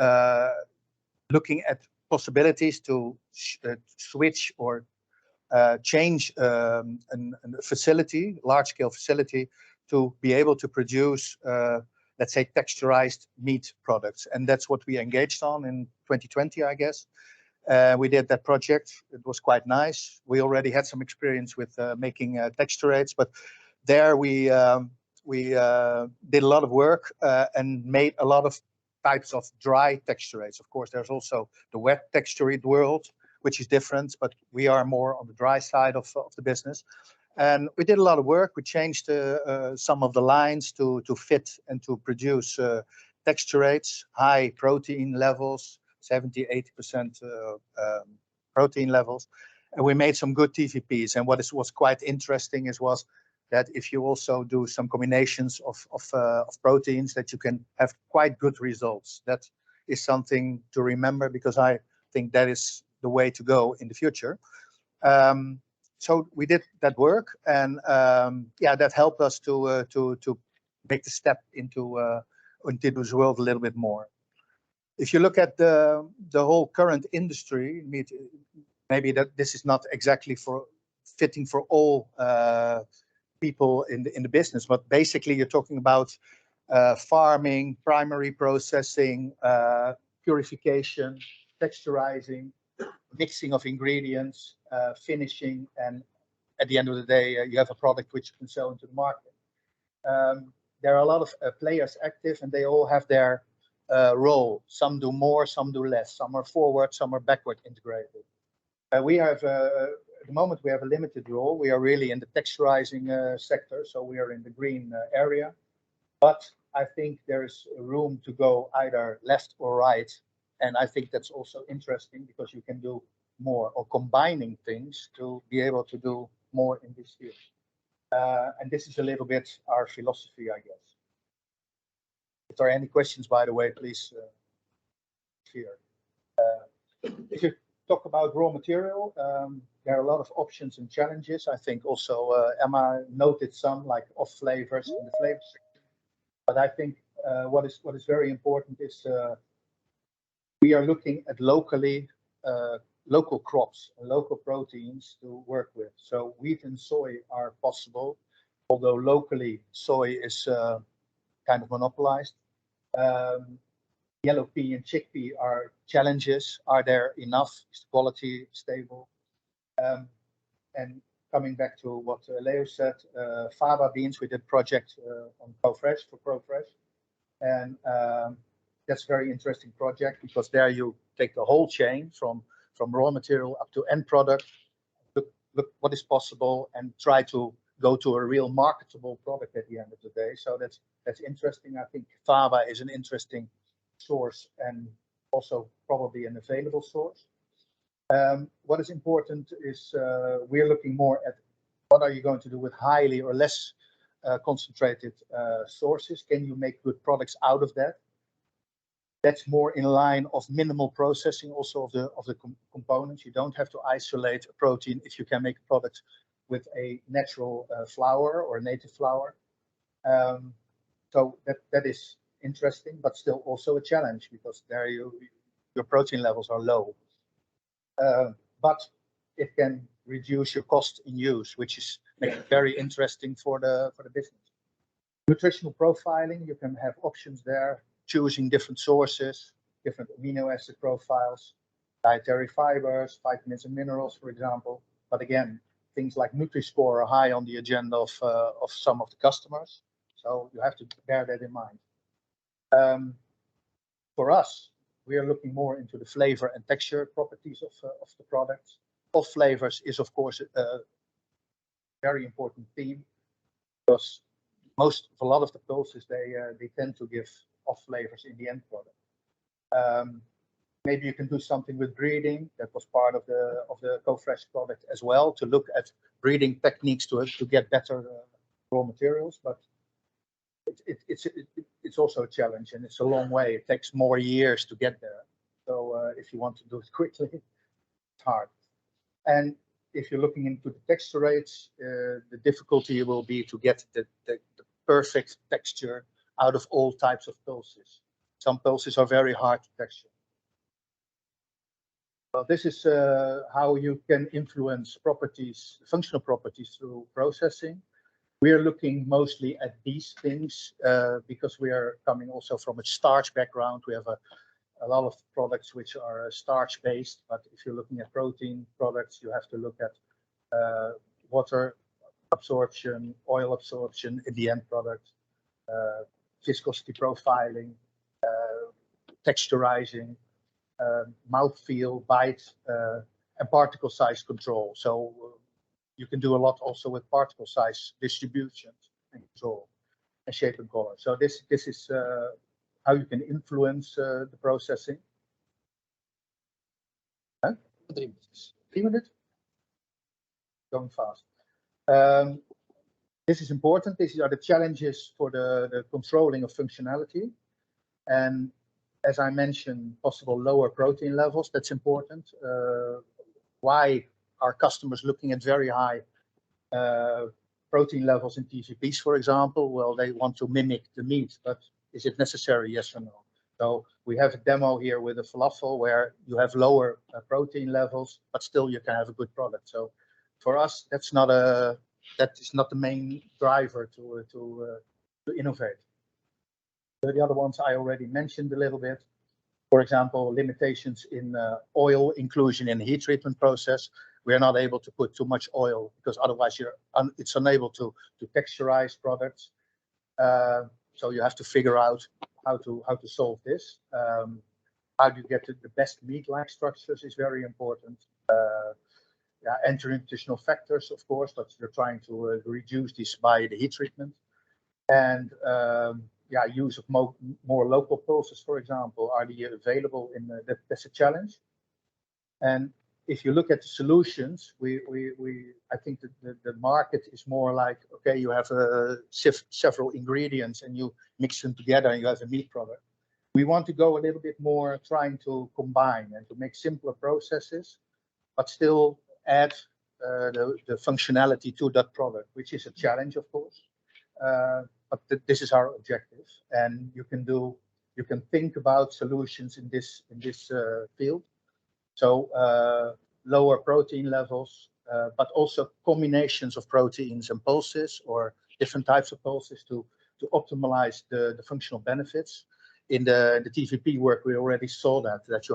Speaker 10: looking at possibilities to switch or change a facility, large-scale facility, to be able to produce, let's say, texturized meat products. And that's what we engaged on in 2020, I guess. We did that project. It was quite nice. We already had some experience with making texturates, but there we did a lot of work and made a lot of types of dry texturates. Of course, there's also the wet texturate world, which is different, but we are more on the dry side of the business. And we did a lot of work. We changed some of the lines to fit and to produce texturates, high protein levels, 70–80% protein levels. And we made some good TVPs. And what was quite interesting was that if you also do some combinations of proteins, that you can have quite good results. That is something to remember, because I think that is the way to go in the future. So we did that work, and yeah, that helped us to make the step into this world a little bit more. If you look at the whole current industry, maybe that this is not exactly fitting for all people in the business, but basically you're talking about farming, primary processing, purification, texturizing, mixing of ingredients, finishing, and at the end of the day, you have a product which you can sell into the market. There are a lot of players active, and they all have their role. Some do more, some do less. Some are forward, some are backward integrated. We have, at the moment, we have a limited role. We are really in the texturizing sector, so we are in the green area. But I think there is room to go either left or right. And I think that's also interesting, because you can do more, or combining things to be able to do more in this field. And this is a little bit our philosophy, I guess. If there are any questions, by the way, please share. If you talk about raw material, there are a lot of options and challenges. I think also Emma noted some, like off flavors in the flavor section. But I think what is very important is we are looking at local crops and local proteins to work with. So wheat and soy are possible, although locally soy is kind of monopolized. Yellow pea and chickpea are challenges. Are there enough? Is the quality stable? And coming back to what Leo said, faba beans, we did a project on ProFresh, for ProFresh. And that's a very interesting project, because there you take the whole chain from raw material up to end product, look what is possible, and try to go to a real marketable product at the end of the day. So that's interesting. I think faba is an interesting source, and also probably an available source. What is important is we're looking more at what are you going to do with highly or less concentrated sources. Can you make good products out of that? That's more in line of minimal processing also of the components. You don't have to isolate a protein if you can make a product with a natural flour or native flour. So that is interesting, but still also a challenge because there your protein levels are low. But it can reduce your cost in use, which is makes it very interesting for the business. Nutritional profiling, you can have options there, choosing different sources, different amino acid profiles, dietary fibers, vitamins and minerals, for example. But again, things like Nutri-Score are high on the agenda of some of the customers. So you have to bear that in mind. For us, we are looking more into the flavor and texture properties of the products. Off flavors is, of course, a very important theme because a lot of the pulses, they tend to give off flavors in the end product. Maybe you can do something with breeding. That was part of the CoFresh product as well, to look at breeding techniques to get better raw materials. But it's also a challenge, and it's a long way. It takes more years to get there. So if you want to do it quickly, it's hard. And if you're looking into the texture rates, the difficulty will be to get the perfect texture out of all types of pulses. Some pulses are very hard to texture. Well, this is how you can influence properties, functional properties through processing. We are looking mostly at these things because we are coming also from a starch background. We have a lot of products which are starch based, but if you're looking at protein products, you have to look at water absorption, oil absorption in the end product, viscosity profiling, texturizing, mouthfeel, bite, and particle size control. So you can do a lot also with particle size distribution and control and shape and color. So this is how you can influence the processing. Huh? 3 minutes. 3 minutes? Going fast. This is important. These are the challenges for the controlling of functionality. And as I mentioned, possible lower protein levels. That's important. Why are customers looking at very high protein levels in TVPs, for example? Well, they want to mimic the meat, but is it necessary? Yes or no? So we have a demo here with a falafel where you have lower protein levels, but still you can have a good product. So for us, that is not the main driver to innovate. The other ones I already mentioned a little bit. For example, limitations in oil inclusion in the heat treatment process. We are not able to put too much oil because otherwise it's unable to texturize products. So you have to figure out how to solve this. How do you get to the best meat-like structures is very important. Entering nutritional factors, of course, but you're trying to reduce this by the heat treatment. And use of more local pulses, for example, are they available in that's a challenge. And if you look at the solutions, I think that the market is more like, okay, you have several ingredients and you mix them together and you have a meat product. We want to go a little bit more trying to combine and to make simpler processes, but still add the functionality to that product, which is a challenge, of course. But this is our objective, and you can think about solutions in this field. So lower protein levels, but also combinations of proteins and pulses or different types of pulses to optimize the functional benefits. In the TVP work, we already saw that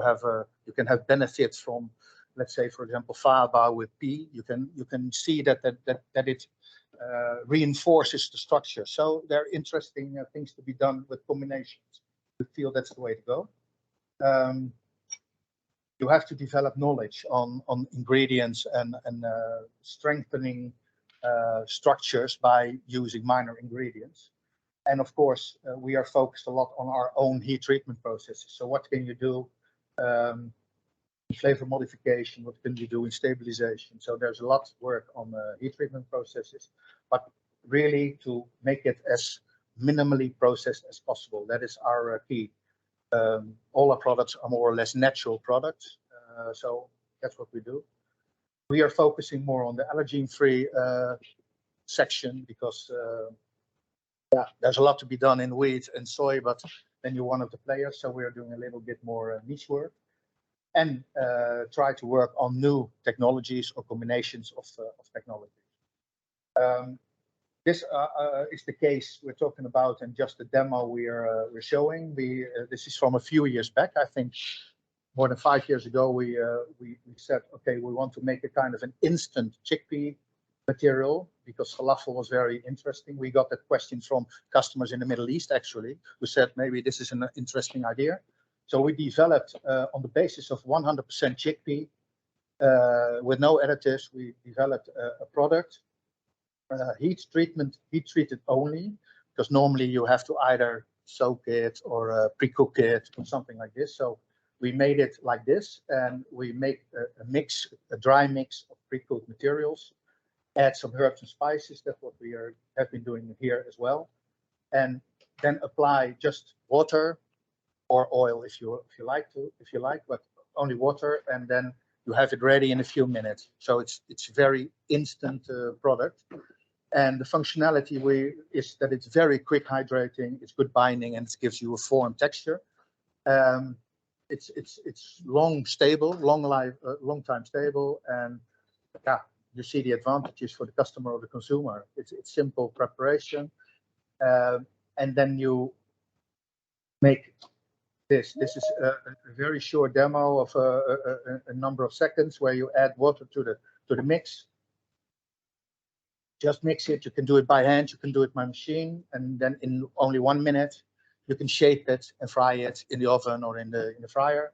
Speaker 10: you can have benefits from, let's say, for example, faba with P. You can see that it reinforces the structure. So there are interesting things to be done with combinations. We feel that's the way to go. You have to develop knowledge on ingredients and strengthening structures by using minor ingredients. And of course, we are focused a lot on our own heat treatment processes. So what can you do in flavor modification? What can you do in stabilization? So there's a lot of work on heat treatment processes, but really to make it as minimally processed as possible. That is our key. All our products are more or less natural products. So that's what we do. We are focusing more on the allergen-free section because yeah, there's a lot to be done in wheat and soy, but then you're one of the players. So we are doing a little bit more niche work and try to work on new technologies or combinations of technologies. This is the case we're talking about, and just the demo we're showing. This is from a few years back. I think more than 5 years ago. We said, okay, we want to make a kind of an instant chickpea material because falafel was very interesting. We got that question from customers in the Middle East, actually, who said maybe this is an interesting idea. So we developed on the basis of 100% chickpea with no additives. We developed a product. Heat treated only, because normally you have to either soak it or pre-cook it or something like this. So we made it like this, and we make a dry mix of pre-cooked materials, add some herbs and spices. That's what we have been doing here as well, and then apply just water or oil if you like, but only water, and then you have it ready in a few minutes. So it's very instant product. And the functionality is that it's very quick hydrating, it's good binding, and it gives you a form texture. It's long time stable, and yeah, you see the advantages for the customer or the consumer. It's simple preparation, and then you make this. This is a very short demo of a number of seconds where you add water to the mix. Just mix it. You can do it by hand, you can do it by machine, and then in only 1 minute you can shape it and fry it in the oven or in the fryer,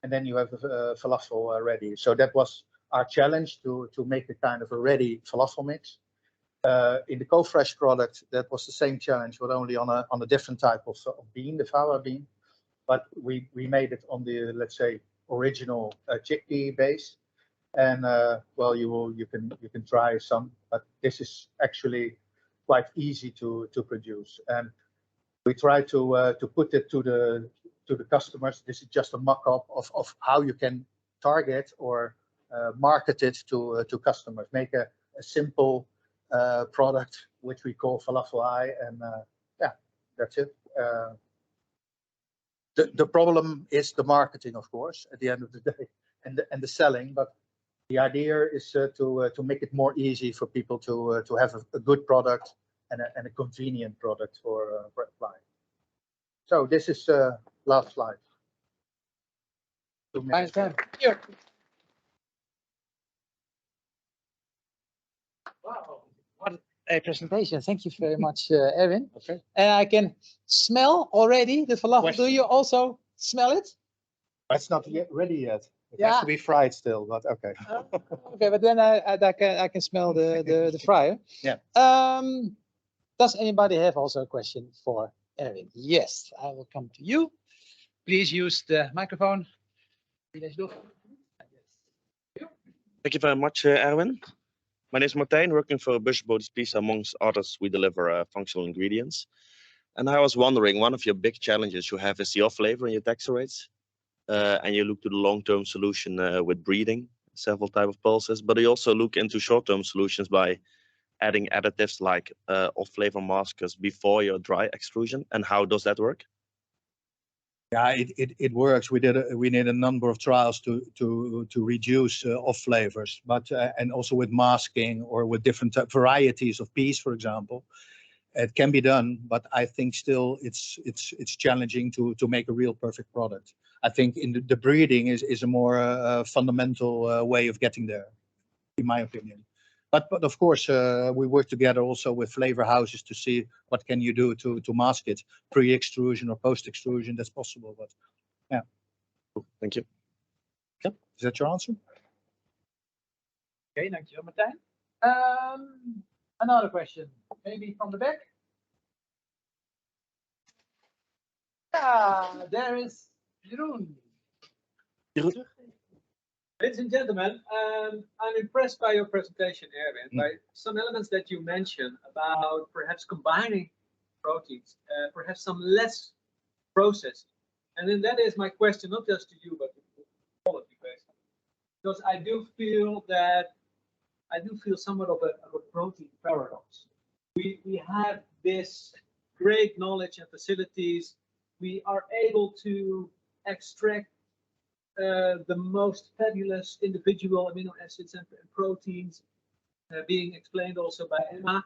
Speaker 10: and then you have the falafel ready. So that was our challenge, to make a kind of a ready falafel mix. In the co-fresh product, that was the same challenge, but only on a different type of bean, the fava bean. But we made it on the, let's say, original chickpea base. And well, you can try some, but this is actually quite easy to produce. And we try to put it to the customers. This is just a mock-up of how you can target or market it to customers. Make a simple product which we call falafel eye, and yeah, that's it. The problem is the marketing, of course, at the end of the day, and the selling. But the idea is to make it more easy for people to have a good product and a convenient product for applying. So this is last slide.
Speaker 1: Here. Wow, what a presentation. Thank you very much, Erwin.
Speaker 8: Okay.
Speaker 1: And I can smell already the falafel.
Speaker 8: Question.
Speaker 1: Do you also smell it?
Speaker 10: It's not yet ready yet. It
Speaker 1: Yeah.
Speaker 10: has to be fried still, but okay.
Speaker 1: Okay, but then I can smell the fryer.
Speaker 10: Yeah.
Speaker 1: Does anybody have also a question for Erwin? Yes, I will come to you. Please use the microphone.
Speaker 11: Thank you very much, Erwin. My name is Martijn, working for Bushboats Pizza. Amongst others, we deliver functional ingredients. And I was wondering, one of your big challenges you have is the off-flavor in your texturates. And you look to the long-term solution with breeding, several types of pulses, but you also look into short-term solutions by adding additives like off-flavor maskers before your dry extrusion. And how does that work?
Speaker 10: Yeah, it works. We did a number of trials to reduce off flavors, but and also with masking or with different varieties of peas, for example. It can be done, but I think still it's challenging to make a real perfect product. I think in the breeding is a more fundamental way of getting there, in my opinion. But of course, we work together also with flavor houses to see what can you do to mask it, pre-extrusion or post-extrusion. That's possible, but yeah.
Speaker 11: Thank you.
Speaker 10: Yep. Is that your answer?
Speaker 1: Okay, thank you, Martijn. Another question, maybe from the back. Ah, there is Jeroen.
Speaker 2: Ladies and gentlemen, I'm impressed by your presentation, Erwin, by some elements that you mentioned about perhaps combining proteins, perhaps some less processing. And then that is my question, not just to you, but to all of you basically. Because I do feel somewhat of a protein paradox. We have this great knowledge and facilities. We are able to extract the most fabulous individual amino acids and proteins, being explained also by Emma.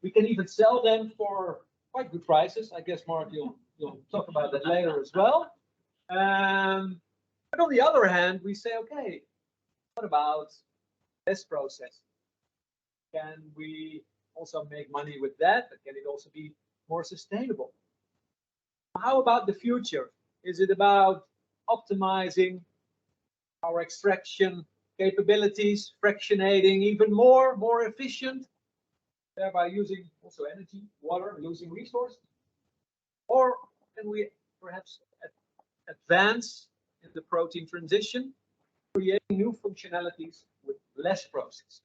Speaker 2: We can even sell them for quite good prices. I guess, Mark, you'll talk about that later as well. But on the other hand, we say, okay, what about this process? Can we also make money with that? But can it also be more sustainable? How about the future? Is it about optimizing our extraction capabilities, fractionating even more efficient, thereby using also energy, water, losing resources? Or can we perhaps advance in the protein transition, creating new functionalities with less process?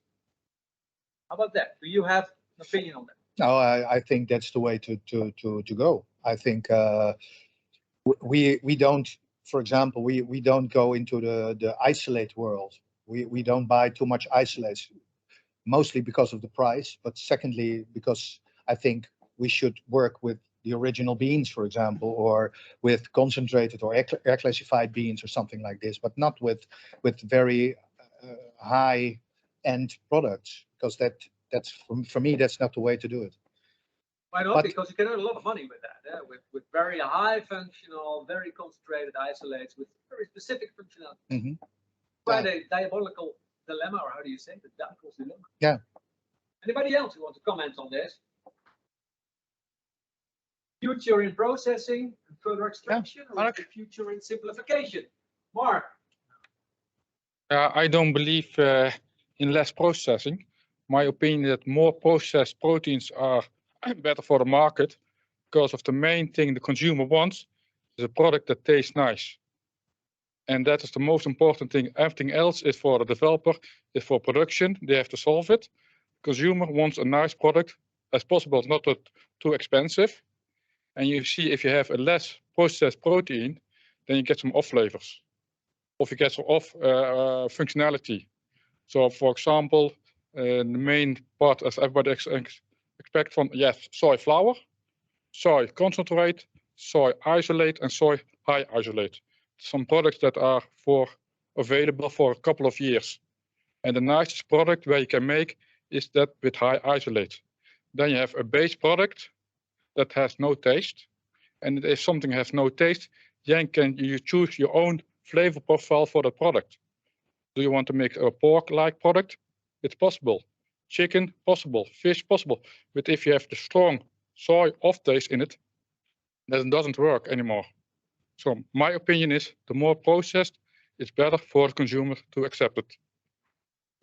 Speaker 2: How about that? Do you have an opinion on that?
Speaker 10: No, I think that's the way to go. I think we don't, for example, we don't go into the isolate world. We don't buy too much isolates, mostly because of the price, but secondly, because I think we should work with the original beans, for example, or with concentrated or air classified beans or something like this, but not with very high end products, because that's for me, that's not the way to do it.
Speaker 2: Why not? Because you can earn a lot of money with that, with very high functional, very concentrated isolates with very specific functionality.
Speaker 10: Mm-hmm.
Speaker 2: Quite a diabolical dilemma, or how do you say, the devil's dilemma?
Speaker 10: Yeah.
Speaker 2: Anybody else who wants to comment on this? Future in processing and further extraction, or the future in simplification? Mark.
Speaker 12: I don't believe in less processing. My opinion that more processed proteins are better for the market, because of the main thing the consumer wants is a product that tastes nice. And that is the most important thing. Everything else is for the developer, is for production. They have to solve it. Consumer wants a nice product as possible, not too expensive. And you see, if you have a less processed protein, then you get some off flavors, or you get some off functionality. So, for example, the main part, as everybody expect from, yes, soy flour, soy concentrate, soy isolate, and soy high isolate. Some products that are available for a couple of years. And the nicest product where you can make is that with high isolate. Then you have a base product that has no taste. And if something has no taste, then you choose your own flavor profile for the product. Do you want to make a pork-like product? It's possible. Chicken, possible. Fish, possible. But if you have the strong soy off taste in it, that doesn't work anymore. So my opinion is the more processed, it's better for the consumer to accept it.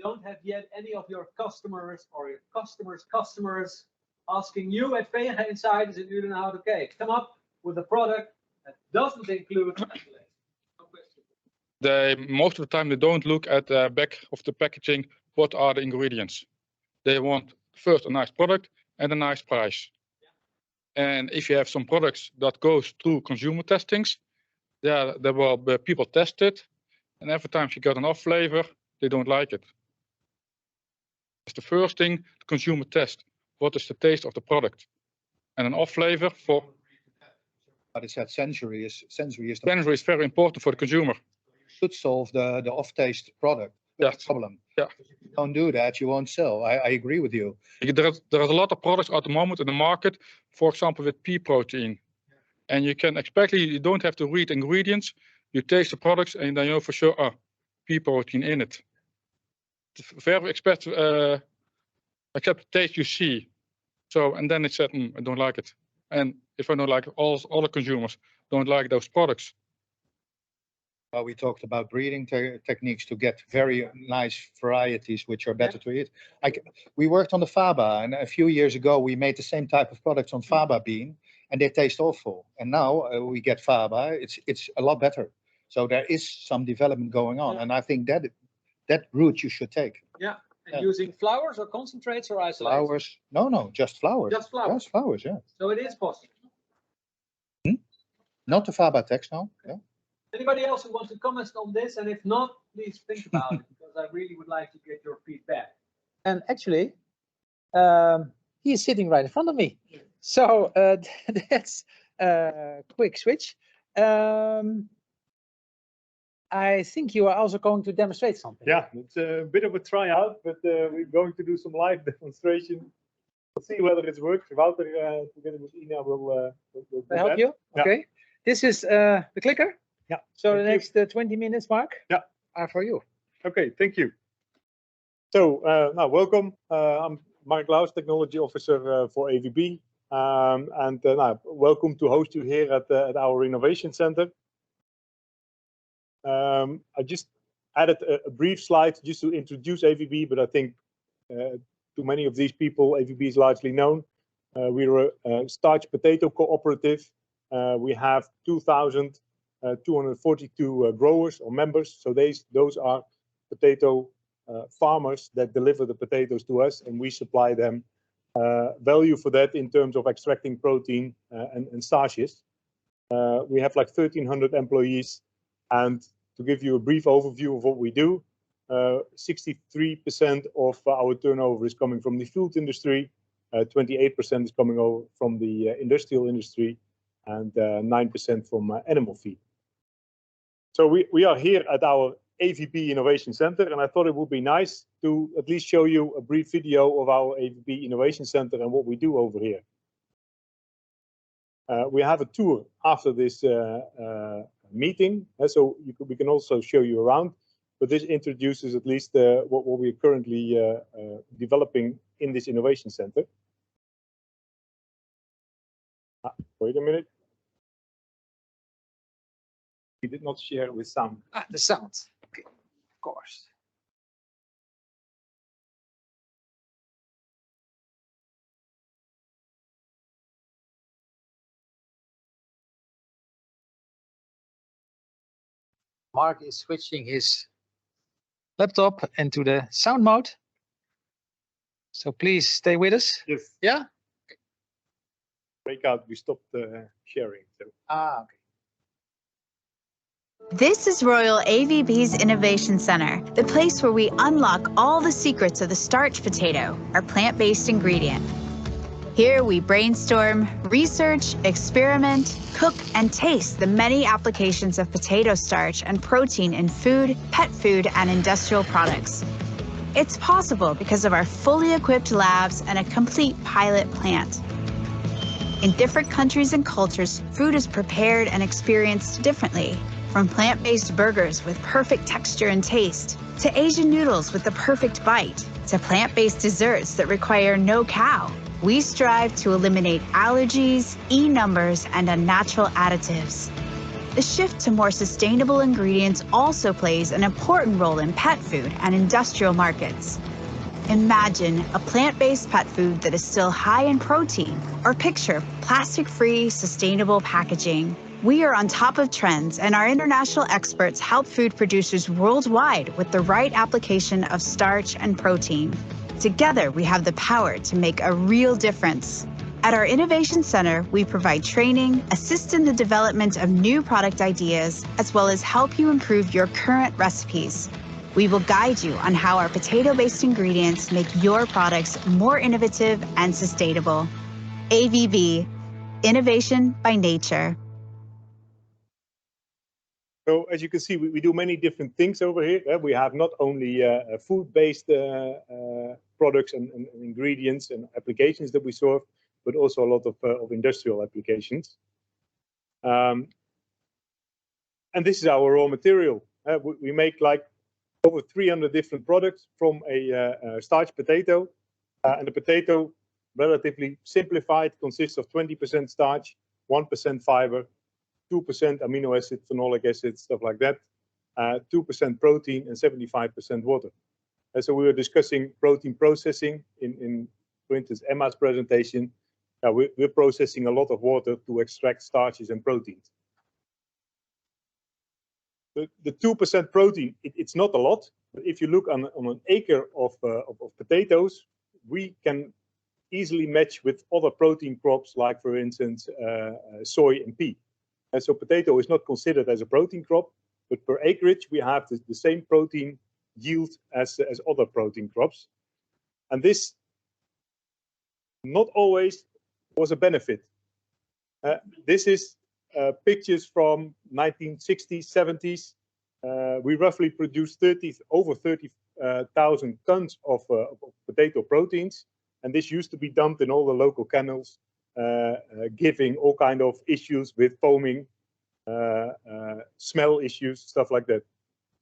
Speaker 2: Don't have yet any of your customers or your customers asking you at VG Insiders in Udenhout, okay, come up with a product that doesn't include isolates. No question.
Speaker 12: Most of the time they don't look at the back of the packaging, what are the ingredients. They want first a nice product and a nice price. And if you have some products that goes through consumer testings, there will be people test it, and every time you get an off flavor, they don't like it. It's the first thing the consumer test. What is the taste of the product? And an off flavor for.
Speaker 10: But it's that sensory is
Speaker 12: very important for the consumer.
Speaker 10: You should solve the off taste product.
Speaker 12: Yes.
Speaker 10: Problem.
Speaker 12: Yeah.
Speaker 10: If you don't do that, you won't sell. I agree with you.
Speaker 12: There's a lot of products at the moment in the market, for example, with pea protein. And you can you don't have to read ingredients. You taste the products and then you know for sure, pea protein in it. It's very expensive, except the taste you see. So, and then it said, I don't like it. And if I don't like it, all the consumers don't like those products.
Speaker 10: We talked about breeding techniques to get very nice varieties which are better to eat. We worked on the faba, and a few years ago we made the same type of products on faba bean, and they taste awful. And now we get faba; it's a lot better. So there is some development going on, and I think that route you should take.
Speaker 2: Yeah, and using flours or concentrates or isolates.
Speaker 10: Flours? No, just flours.
Speaker 2: Just flours.
Speaker 10: Just flours. Yeah.
Speaker 2: So it is possible.
Speaker 10: Not too far by text now. Yeah.
Speaker 2: Anybody else who wants to comment on this? And if not, please think about it, because I really would like to get your feedback.
Speaker 1: And actually, he is sitting right in front of me. So that's a quick switch. I think you are also going to demonstrate something.
Speaker 13: Yeah, it's a bit of a tryout, but we're going to do some live demonstration. We'll see whether it works. Wouter, together with Ina, will
Speaker 1: help
Speaker 13: that.
Speaker 1: you.
Speaker 13: Yeah.
Speaker 1: Okay. This is the clicker.
Speaker 13: Yeah.
Speaker 1: So the next 20 minutes, Mark, are for you.
Speaker 13: Okay, thank you. So now welcome. I'm Mark Laus, Technology Officer for AVB. Now, welcome to host you here at our Innovation Center. I just added a brief slide just to introduce AVB, but I think to many of these people, AVB is largely known. We're a starch potato cooperative. We have 2,242 growers or members. So those are potato farmers that deliver the potatoes to us, and we supply them value for that in terms of extracting protein and starches. We have like 1,300 employees, and to give you a brief overview of what we do, 63% of our turnover is coming from the food industry, 28% is coming over from the industrial industry, and 9% from animal feed. So we are here at our AVB Innovation Center, and I thought it would be nice to at least show you a brief video of our AVB Innovation Center and what we do over here. We have a tour after this meeting, so we can also show you around, but this introduces at least what we're currently developing in this Innovation Center. Wait a minute. We did not share with sound.
Speaker 1: The sound. Okay, of course. Mark is switching his laptop into the sound mode. So please stay with us.
Speaker 13: Yes.
Speaker 1: Yeah?
Speaker 13: Breakout, we stopped sharing. So.
Speaker 1: Okay.
Speaker 14: This is Royal AVB's Innovation Center, the place where we unlock all the secrets of the starch potato, our plant-based ingredient. Here we brainstorm, research, experiment, cook, and taste the many applications of potato starch and protein in food, pet food, and industrial products. It's possible because of our fully equipped labs and a complete pilot plant. In different countries and cultures, food is prepared and experienced differently. From plant-based burgers with perfect texture and taste, to Asian noodles with the perfect bite, to plant-based desserts that require no cow. We strive to eliminate allergies, E-numbers, and unnatural additives. The shift to more sustainable ingredients also plays an important role in pet food and industrial markets. Imagine a plant-based pet food that is still high in protein, or picture plastic-free, sustainable packaging. We are on top of trends, and our international experts help food producers worldwide with the right application of starch and protein. Together, we have the power to make a real difference. At our Innovation Center, we provide training, assist in the development of new product ideas, as well as help you improve your current recipes. We will guide you on how our potato-based ingredients make your products more innovative and sustainable. AVB, innovation by nature.
Speaker 13: So as you can see, we do many different things over here. We have not only food-based products and ingredients and applications that we serve, but also a lot of industrial applications. And this is our raw material. We make like over 300 different products from a starch potato. And the potato, relatively simplified, consists of 20% starch, 1% fiber, 2% amino acid, phenolic acid, stuff like that, 2% protein, and 75% water. And so we were discussing protein processing in for instance, Emma's presentation. We're processing a lot of water to extract starches and proteins. The 2% protein, it's not a lot, but if you look on an acre of potatoes, we can easily match with other protein crops, like for instance, soy and pea. And so potato is not considered as a protein crop, but per acreage, we have the same protein yield as other protein crops. And this not always was a benefit. This is pictures from 1960s, 70s. We roughly produced over 30,000 tons of potato proteins. And this used to be dumped in all the local canals, giving all kind of issues with foaming, smell issues, stuff like that.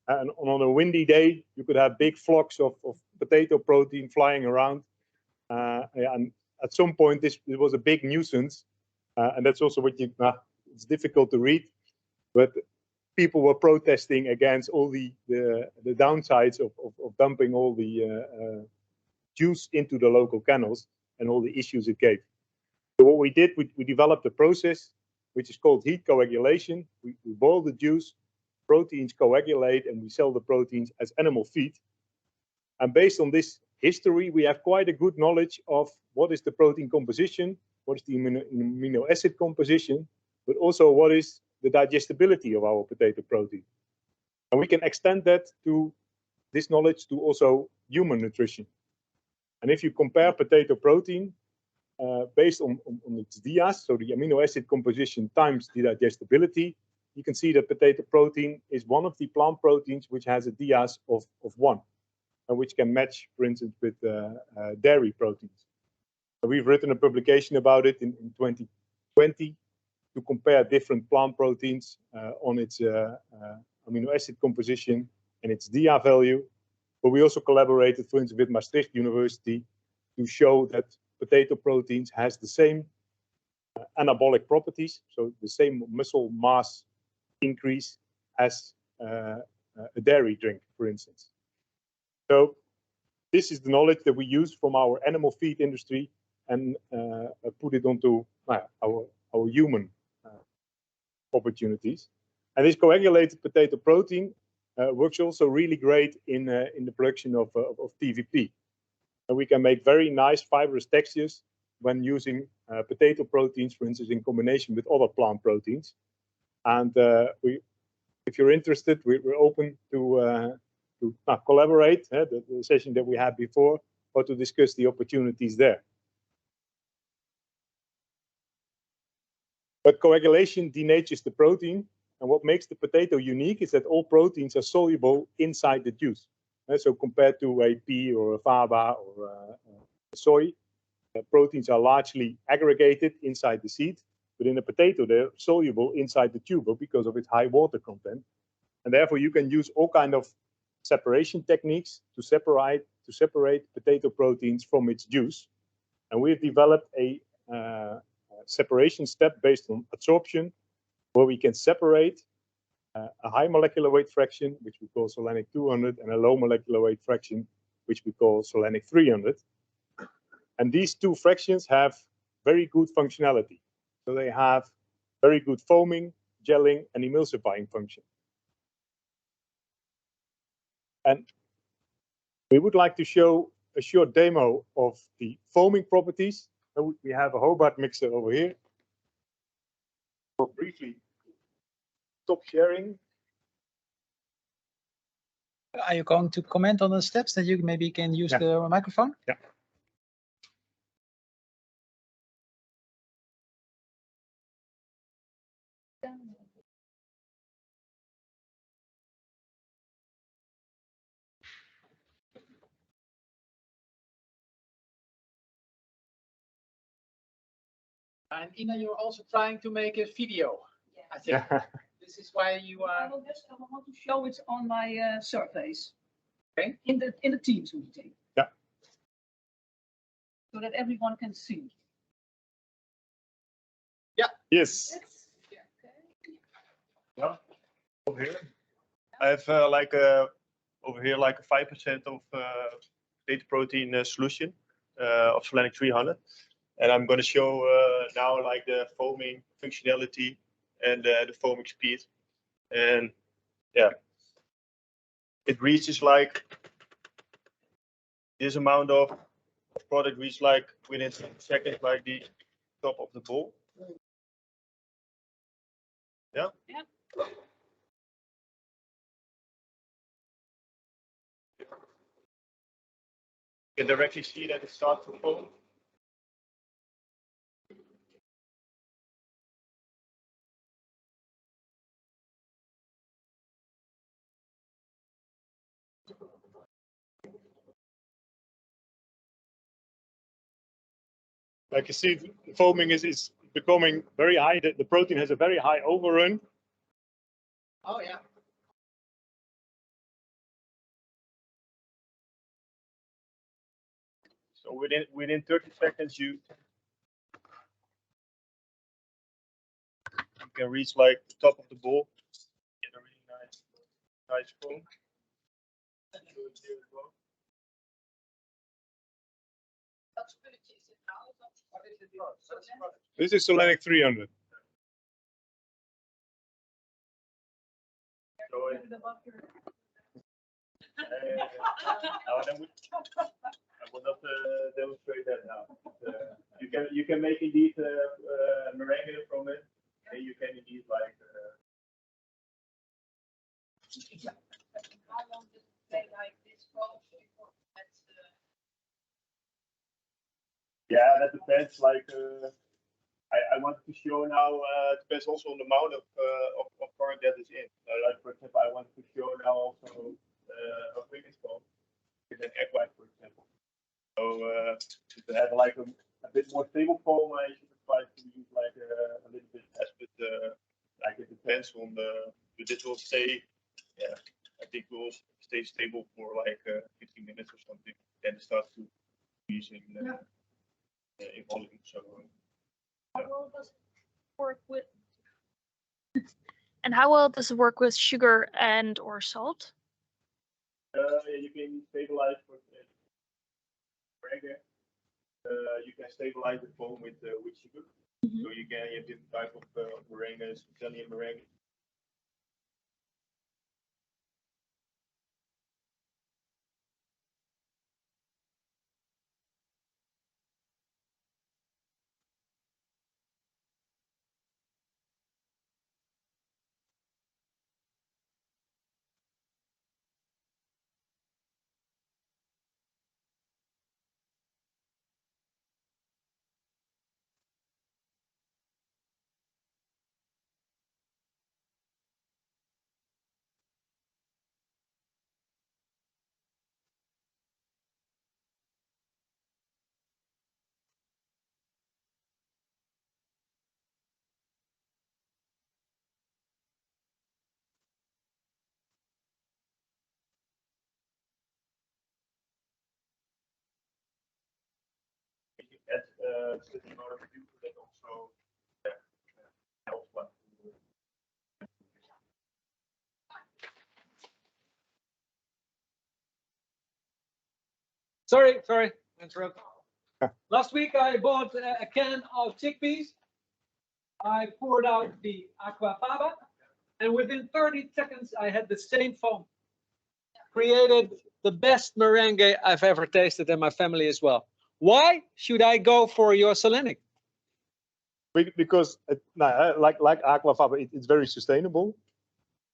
Speaker 13: And on a windy day, you could have big flocks of potato protein flying around. And at some point, this was a big nuisance. And that's also what it's difficult to read. But people were protesting against all the downsides of dumping all the juice into the local canals and all the issues it gave. So what we did, we developed a process which is called heat coagulation. We boil the juice, proteins coagulate, and we sell the proteins as animal feed. And based on this history, we have quite a good knowledge of what is the protein composition, what is the amino acid composition, but also what is the digestibility of our potato protein. And we can extend that to this knowledge to also human nutrition. And if you compare potato protein based on its DIAs, so the amino acid composition times the digestibility, you can see that potato protein is one of the plant proteins which has a DIAs of 1, and which can match, for instance, with dairy proteins. So we've written a publication about it in 2020 to compare different plant proteins on its amino acid composition and its DIA value. But we also collaborated, for instance, with Maastricht University to show that potato proteins has the same anabolic properties, so the same muscle mass increase as a dairy drink, for instance. So this is the knowledge that we use from our animal feed industry and put it onto our human opportunities. And this coagulated potato protein works also really great in the production of TVP. And we can make very nice fibrous textures when using potato proteins, for instance, in combination with other plant proteins. And if you're interested, we're open to collaborate, the session that we had before, or to discuss the opportunities there. But coagulation denatures the protein, and what makes the potato unique is that all proteins are soluble inside the juice. So compared to a pea or a faba or a soy, proteins are largely aggregated inside the seed, but in a potato they're soluble inside the tuber because of its high water content, and therefore you can use all kind of separation techniques to separate potato proteins from its juice. And we've developed a separation step based on adsorption, where we can separate a high molecular weight fraction, which we call Solenic 200, and a low molecular weight fraction, which we call Solenic 300. And these two fractions have very good functionality. So they have very good foaming, gelling, and emulsifying function. And we would like to show a short demo of the foaming properties. So we have a Hobart mixer over here. We'll briefly stop sharing.
Speaker 1: Are you going to comment on the steps that you maybe can use the microphone?
Speaker 13: Yeah.
Speaker 1: And Ina, you're also trying to make a video, I think. This is why you are.
Speaker 7: I want to show it on my surface. Okay. In the Teams meeting.
Speaker 13: Yeah.
Speaker 7: So that everyone can see.
Speaker 1: Yeah.
Speaker 13: Yes.
Speaker 15: Yeah. Over here, I have over here like a 5% of potato protein solution of Solenic 300. And I'm going to show now like the foaming functionality and the foaming speed. And yeah, it reaches like this amount of product reaches like within 10 seconds, like the top of the bowl. Yeah.
Speaker 6: Yeah.
Speaker 15: You can directly see that it starts to foam. Like you see, the foaming is becoming very high. The protein has a very high overrun.
Speaker 1: Oh yeah.
Speaker 15: So within 30 seconds, you can reach like the top of the bowl. Get a really nice foam.
Speaker 13: This is Solenic 300.
Speaker 15: I will not demonstrate that now. You can make indeed meringue from it, and you can indeed like.
Speaker 16: How long does it stay like this foam before that's
Speaker 15: Yeah, that depends. Like I wanted to show now. Depends also on the amount of product that is in. Like for example, I wanted to show now also a biggest foam with an egg white, for example. So to have like a bit more stable foam, I should try to use like a little bit less, but like it depends on the. But this will stay. Yeah, I think it will stay stable for like 15 minutes or something. Then it starts to increase in volume. So.
Speaker 6: How well does it work with? And how well does it work with sugar and or salt?
Speaker 15: Yeah, you can stabilize for meringue. You can stabilize the foam with sugar.
Speaker 6: Mm-hmm.
Speaker 15: So you have different type of meringues, Italian meringue. Add certain amount of fuel that also helps.
Speaker 2: Sorry, interrupt. Last week I bought a can of chickpeas. I poured out the aquafaba, and within 30 seconds I had the same foam. Created the best meringue I've ever tasted, and my family as well. Why should I go for your Solenic?
Speaker 13: Because like aquafaba, it's very sustainable.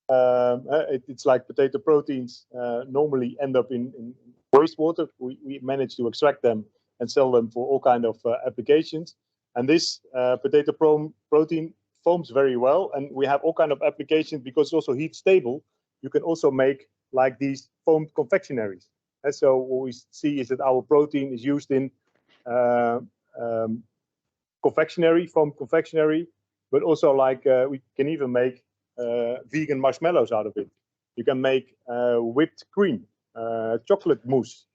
Speaker 13: It's like potato proteins normally end up in wastewater. We manage to extract them and sell them for all kind of applications. And this potato protein foams very well. And we have all kind of applications because it's also heat stable. You can also make like these foamed confectionaries. And so what we see is that our protein is used in confectionery, foamed confectionery, but also like we can even make vegan marshmallows out of it. You can make whipped cream, chocolate mousse,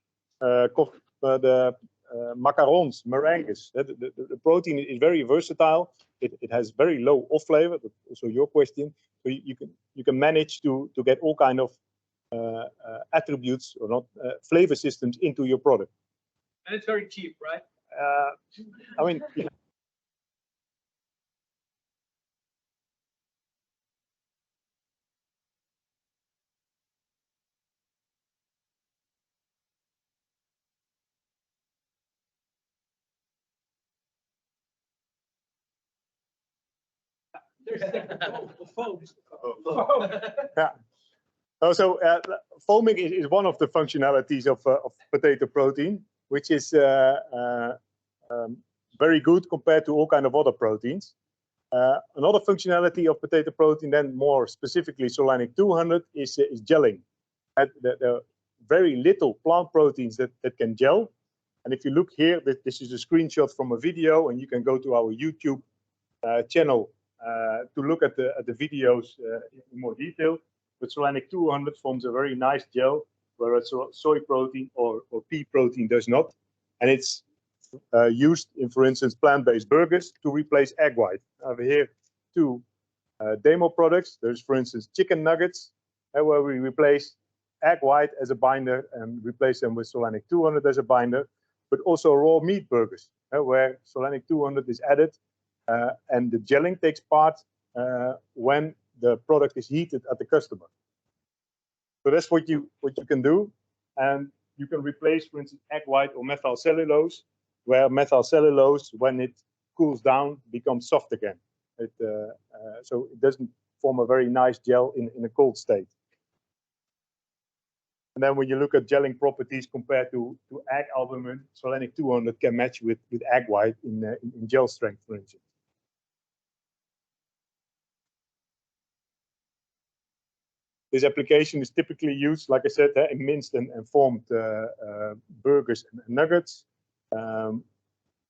Speaker 13: the macarons, meringues. The protein is very versatile. It has very low off flavor. That's also your question. So you can manage to get all kind of attributes or not flavor systems into your product.
Speaker 2: And it's very cheap, right?
Speaker 13: I mean. Yeah. Also, foaming is one of the functionalities of potato protein, which is very good compared to all kind of other proteins. Another functionality of potato protein, then more specifically Solanic 200, is gelling. There are very little plant proteins that can gel. And if you look here, this is a screenshot from a video, and you can go to our YouTube channel to look at the videos in more detail. But Solanic 200 forms a very nice gel, whereas soy protein or pea protein does not. And it's used in, for instance, plant-based burgers to replace egg white. Over here, two demo products. There's, for instance, chicken nuggets, where we replace egg white as a binder and replace them with Solanic 200 as a binder, but also raw meat burgers, where Solanic 200 is added, and the gelling takes part when the product is heated at the customer. So that's what you can do, and you can replace, for instance, egg white or methyl cellulose, where methyl cellulose, when it cools down, becomes soft again. So it doesn't form a very nice gel in a cold state. And then when you look at gelling properties compared to egg albumin, Solanic 200 can match with egg white in gel strength, for instance. This application is typically used, like I said, in minced and formed burgers and nuggets.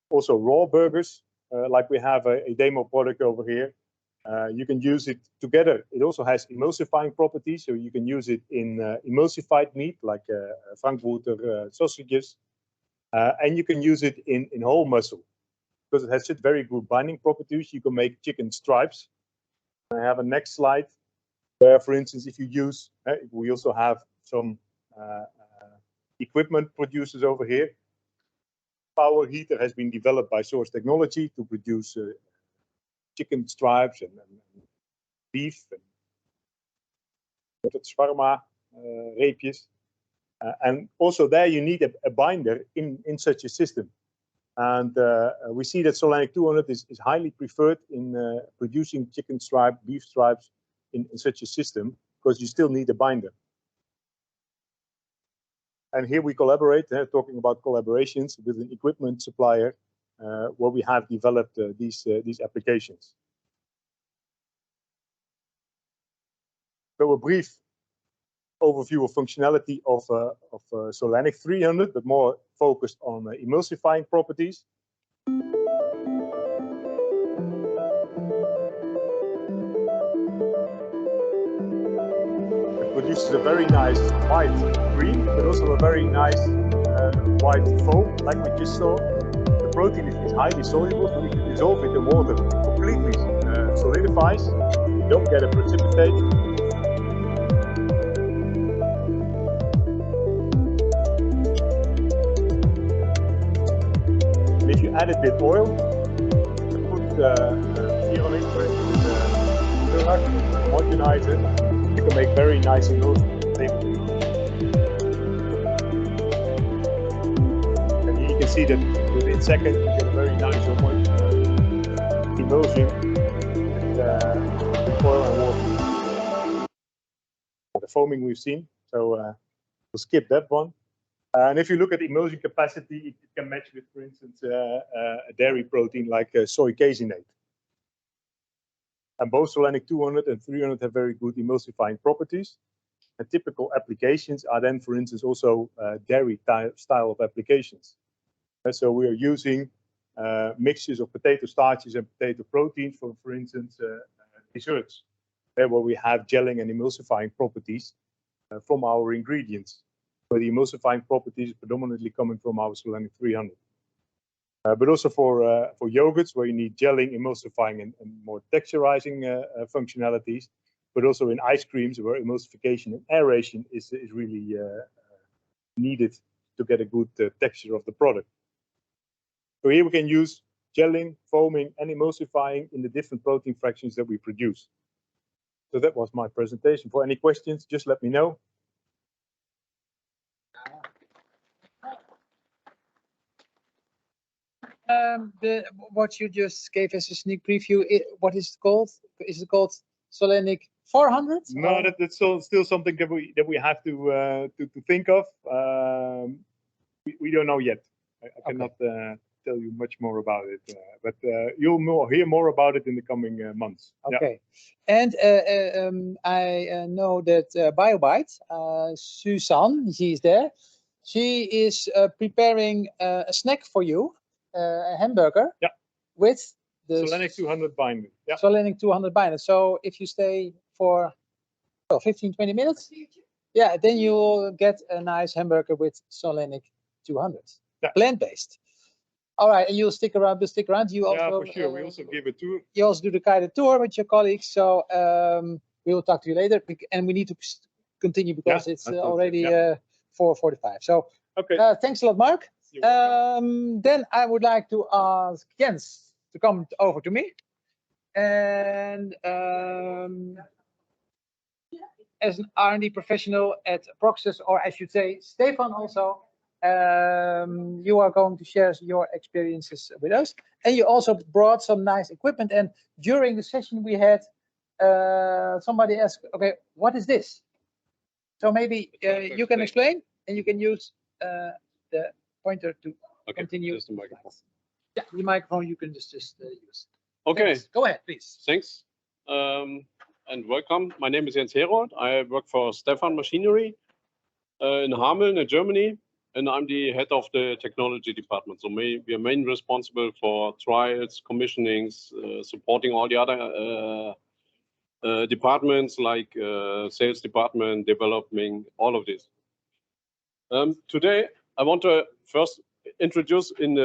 Speaker 13: Also raw burgers, like we have a demo product over here. You can use it together. It also has emulsifying properties, so you can use it in emulsified meat, like Frankfurter sausages. And you can use it in whole muscle, because it has such very good binding properties. You can make chicken stripes. I have a next slide. Where, for instance, if you use, we also have some equipment producers over here. Power heater has been developed by Source Technology to produce chicken stripes and beef and shawarma reepjes. And also there you need a binder in such a system. And we see that Solanic 200 is highly preferred in producing chicken stripe, beef stripes, in such a system, because you still need a binder. And here we collaborate, talking about collaborations with an equipment supplier, where we have developed these applications. So a brief overview of functionality of Solanic 300, but more focused on emulsifying properties. Produces a very nice white cream, but also a very nice white foam, like we just saw. The protein is highly soluble, so if you dissolve it in water, it completely solidifies. You don't get a precipitate. And if you add it with oil, put sear on it, for instance, homogenizer, you can make very nice emulsions. And here you can see that within seconds you get a very nice emulsion with oil and water. The foaming we've seen, so we'll skip that one. And if you look at emulsion capacity, it can match with, for instance, a dairy protein like soy caseinate. And both Solanic 200 and 300 have very good emulsifying properties. And typical applications are then, for instance, also dairy style of applications. And so we are using mixtures of potato starches and potato proteins for instance, desserts, where we have gelling and emulsifying properties from our ingredients. So the emulsifying properties are predominantly coming from our Solanic 300. But also for yogurts, where you need gelling, emulsifying, and more texturizing functionalities. But also in ice creams, where emulsification and aeration is really needed to get a good texture of the product. So here we can use gelling, foaming, and emulsifying in the different protein fractions that we produce. So that was my presentation. For any questions, just let me know.
Speaker 1: What you just gave us a sneak preview, what is it called? Is it called Solenic 400?
Speaker 13: No, that's still something that we have to think of. We don't know yet. I cannot tell you much more about it, but you'll hear more about it in the coming months.
Speaker 1: Okay, and I know that BioBite, Suzanne, she is there. She is preparing a snack for you, a hamburger.
Speaker 13: Yeah.
Speaker 1: With the
Speaker 13: Solenic 200 binder. Yeah.
Speaker 1: Solenic 200 binder. So if you stay for 15-20 minutes, yeah, then you will get a nice hamburger with Solenic 200, plant-based. All right, and you'll stick around. You also,
Speaker 13: yeah, for sure. We also give a tour.
Speaker 1: You also do the guided tour with your colleagues. So we will talk to you later, and we need to continue because it's already 4:45. So
Speaker 13: okay,
Speaker 1: thanks a lot, Mark. Then I would like to ask Jens to come over to me, and as an R&D professional at Proxys, or I should say, Stefan also. You are going to share your experiences with us, and you also brought some nice equipment. And during the session we had, somebody asked, "Okay, what is this?" So maybe you can explain, and you can use the pointer to continue.
Speaker 17: Just the microphone.
Speaker 1: Yeah, the microphone you can just use.
Speaker 17: Okay,
Speaker 1: Thanks. Go ahead, please.
Speaker 17: Thanks, and welcome. My name is Jens Herold. I work for Stefan Machinery in Hameln, in Germany. And I'm the head of the technology department. So we are mainly responsible for trials, commissionings, supporting all the other departments like sales department, development, all of this. Today, I want to first introduce in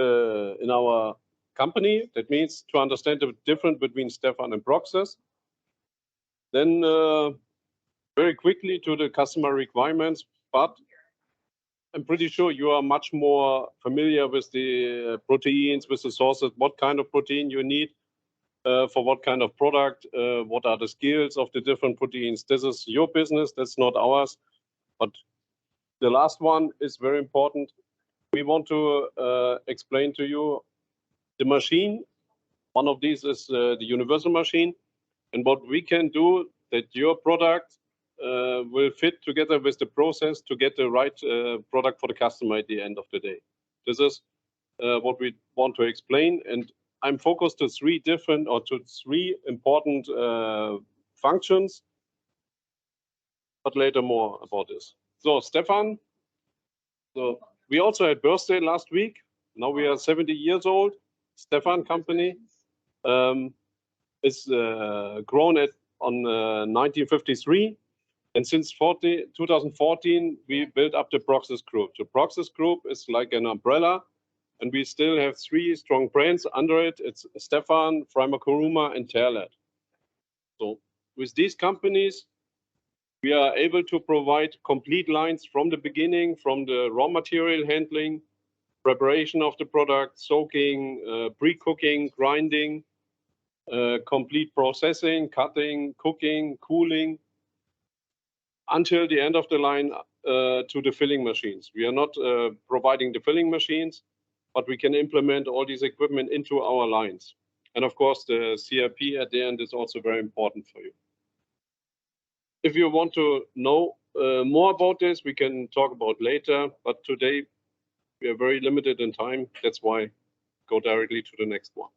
Speaker 17: our company. That means to understand the difference between Stefan and Proxys. Then very quickly to the customer requirements, but I'm pretty sure you are much more familiar with the proteins, with the sources, what kind of protein you need for what kind of product, what are the skills of the different proteins. This is your business, that's not ours. But the last one is very important. We want to explain to you the machine. One of these is the universal machine, and what we can do that your product will fit together with the process to get the right product for the customer at the end of the day. This is what we want to explain, and I'm focused to three important functions, but later more about this. So Stefan, so we also had birthday last week. Now we are 70 years old. Stefan company is grown on 1953. And since 2014, we built up the Proxys Group. The Proxys Group is like an umbrella, and we still have three strong brands under it. It's Stefan, Freimer-Kuruma, and Terlet. So with these companies, we are able to provide complete lines from the beginning, from the raw material handling, preparation of the product, soaking, pre-cooking, grinding, complete processing, cutting, cooking, cooling, until the end of the line to the filling machines. We are not providing the filling machines, but we can implement all these equipment into our lines. And of course, the CRP at the end is also very important for you. If you want to know more about this, we can talk about later, but today we are very limited in time. That's why go directly to the next one.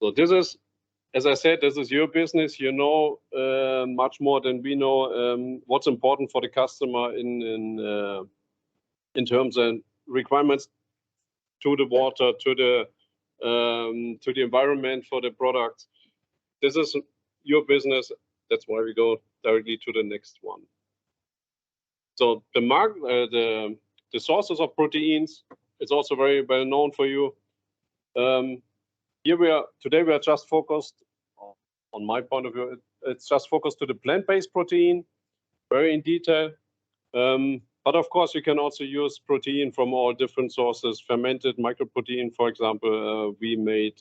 Speaker 17: So this is, as I said, this is your business. You know much more than we know what's important for the customer in terms of requirements to the water, to the environment for the products. This is your business. That's why we go directly to the next one. So the sources of proteins is also very well known for you. Today we are just focused, on my point of view, it's just focused to the plant-based protein, very in detail. But of course, you can also use protein from all different sources, fermented microprotein, for example. We made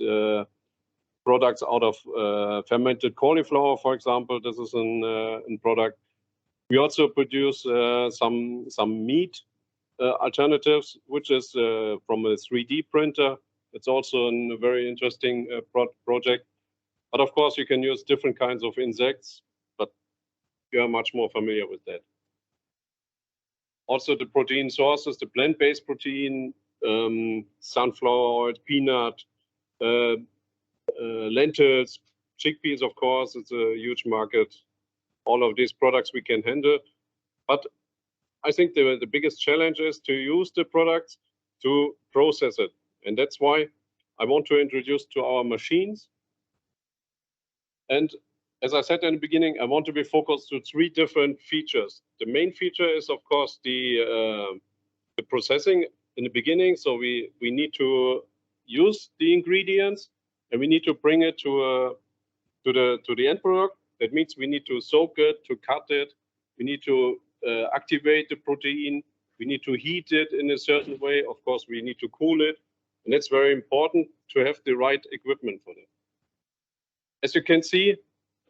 Speaker 17: products out of fermented cauliflower, for example. This is a product. We also produce some meat alternatives, which is from a 3D printer. It's also a very interesting project. But of course, you can use different kinds of insects, but you are much more familiar with that. Also, the protein sources, the plant-based protein, sunflower oil, peanut, lentils, chickpeas, of course, it's a huge market. All of these products we can handle. But I think the biggest challenge is to use the products to process it. And that's why I want to introduce to our machines. And as I said in the beginning, I want to be focused to 3 different features. The main feature is, of course, the processing in the beginning. So we need to use the ingredients and we need to bring it to the end product. That means we need to soak it, to cut it. We need to activate the protein. We need to heat it in a certain way. Of course, we need to cool it. And it's very important to have the right equipment for that. As you can see,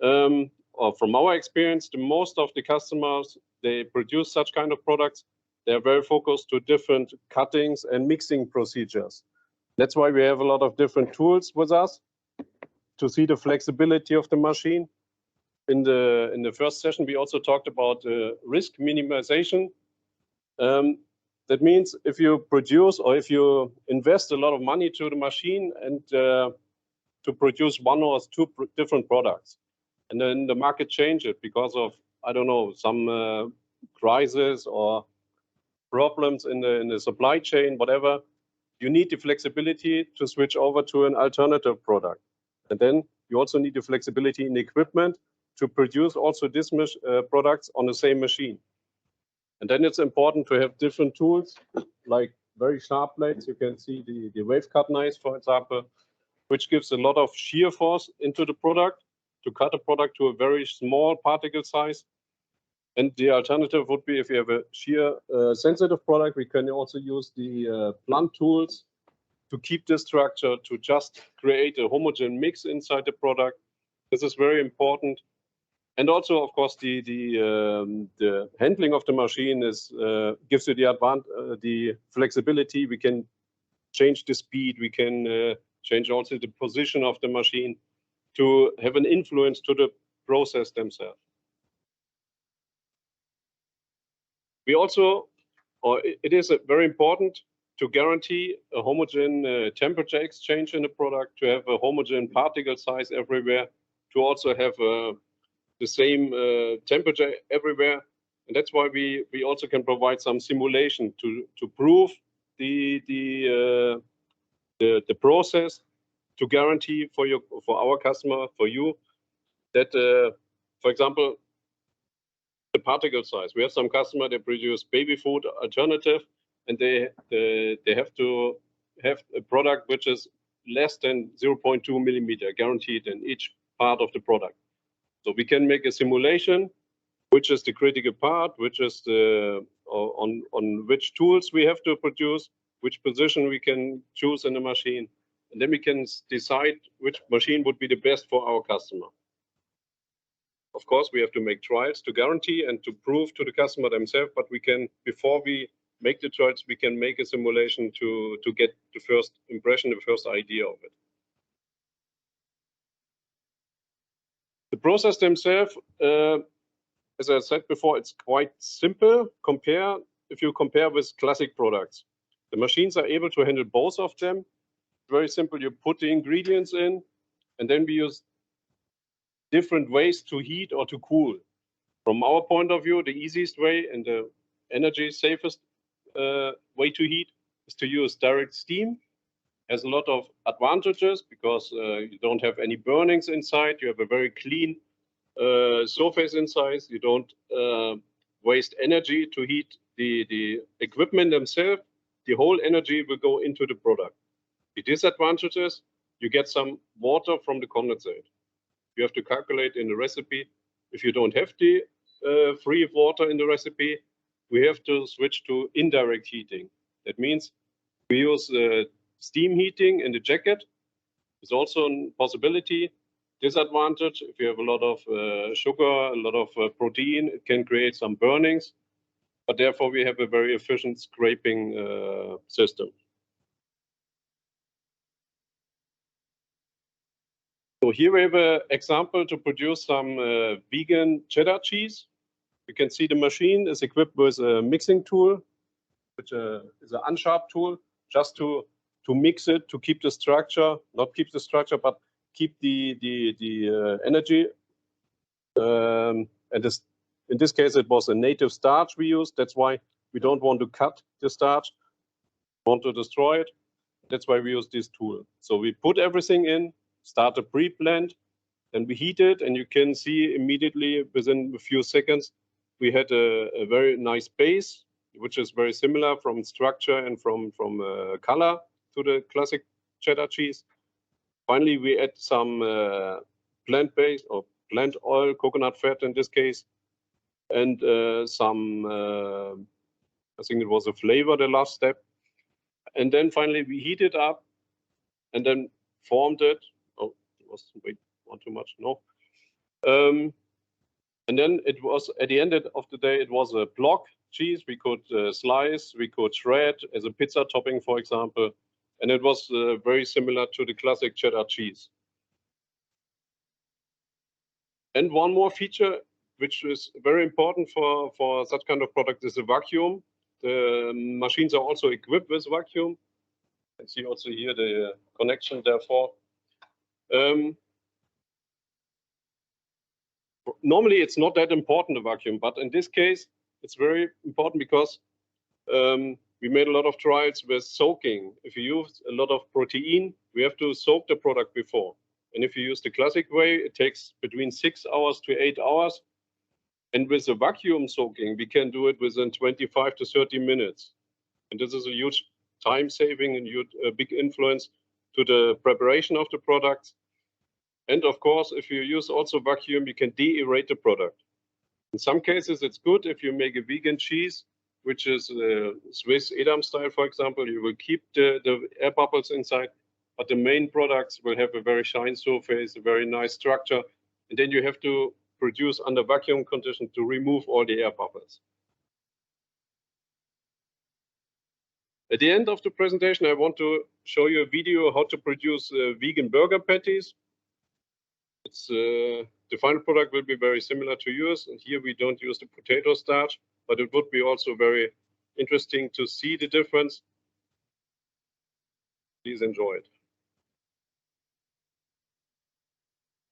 Speaker 17: or from our experience, the most of the customers, they produce such kind of products. They are very focused to different cuttings and mixing procedures. That's why we have a lot of different tools with us to see the flexibility of the machine. In the first session, we also talked about risk minimization. That means if you produce or if you invest a lot of money to the machine and to produce 1 or 2 different products, and then the market changes because of, I don't know, some crisis or problems in the supply chain, whatever, you need the flexibility to switch over to an alternative product. And then you also need the flexibility in the equipment to produce also these products on the same machine. And then it's important to have different tools, like very sharp blades. You can see the wave cut knives, for example, which gives a lot of shear force into the product to cut a product to a very small particle size. And the alternative would be if you have a shear sensitive product, we can also use the blunt tools to keep the structure, to just create a homogeneous mix inside the product. This is very important. And also, of course, the handling of the machine is gives you the flexibility. We can change the speed. We can change also the position of the machine to have an influence to the process themselves. We also, or it is very important to guarantee a homogeneous temperature exchange in the product, to have a homogeneous particle size everywhere, to also have the same temperature everywhere. And that's why we also can provide some simulation to prove the process, to guarantee for our customer, for you, that for example, the particle size. We have some customer that produce baby food alternative, and they have to have a product which is less than 0.2 millimeter guaranteed in each part of the product. So we can make a simulation, which is the critical part, which is the on which tools we have to produce, which position we can choose in the machine, and then we can decide which machine would be the best for our customer. Of course, we have to make trials to guarantee and to prove to the customer themselves, but we can, before we make the trials, we can make a simulation to get the first impression, the first idea of it. The process themselves, as I said before, it's quite simple. If you compare with classic products, the machines are able to handle both of them. Very simple. You put the ingredients in, and then we use different ways to heat or to cool. From our point of view, the easiest way and the energy safest way to heat is to use direct steam. Has a lot of advantages because you don't have any burnings inside. You have a very clean surface inside. You don't waste energy to heat the equipment themselves. The whole energy will go into the product. The disadvantages, you get some water from the condensate. You have to calculate in the recipe. If you don't have the free water in the recipe, we have to switch to indirect heating. That means we use steam heating in the jacket. It's also a possibility. Disadvantage, if you have a lot of sugar, a lot of protein, it can create some burnings. but therefore we have a very efficient scraping system. So here we have an example to produce some vegan cheddar cheese. You can see the machine is equipped with a mixing tool, which is an unsharp tool, just to mix it, to keep the structure, not keep the structure, but keep the energy. And in this case, it was a native starch we used. That's why we don't want to cut the starch, want to destroy it. That's why we use this tool. So we put everything in, start a pre-blend, then we heat it, and you can see immediately within a few seconds, we had a very nice base, which is very similar from structure and from color to the classic cheddar cheese. Finally, we add some plant-based or plant oil, coconut fat in this case, and some, I think it was a flavor, the last step. And then finally we heat it up and then formed it. Oh, it was, wait, not too much, no. And then it was, at the end of the day, it was a block cheese. We could slice, we could shred as a pizza topping, for example. And it was very similar to the classic cheddar cheese. And one more feature, which is very important for such kind of product, is the vacuum. The machines are also equipped with vacuum. You can see also here the connection, therefore. Normally, it's not that important, the vacuum, but in this case, it's very important because we made a lot of trials with soaking. If you use a lot of protein, we have to soak the product before. And if you use the classic way, it takes between 6 hours to 8 hours. And with the vacuum soaking, we can do it within 25 to 30 minutes. And this is a huge time saving and a big influence to the preparation of the product. And of course, if you use also vacuum, you can de-aerate the product. In some cases, it's good if you make a vegan cheese, which is Swiss Edam style, for example, you will keep the air bubbles inside, but the main products will have a very shine surface, a very nice structure. And then you have to produce under vacuum conditions to remove all the air bubbles. At the end of the presentation, I want to show you a video how to produce vegan burger patties. It's, the final product will be very similar to yours, and here we don't use the potato starch, but it would be also very interesting to see the difference. Please enjoy it.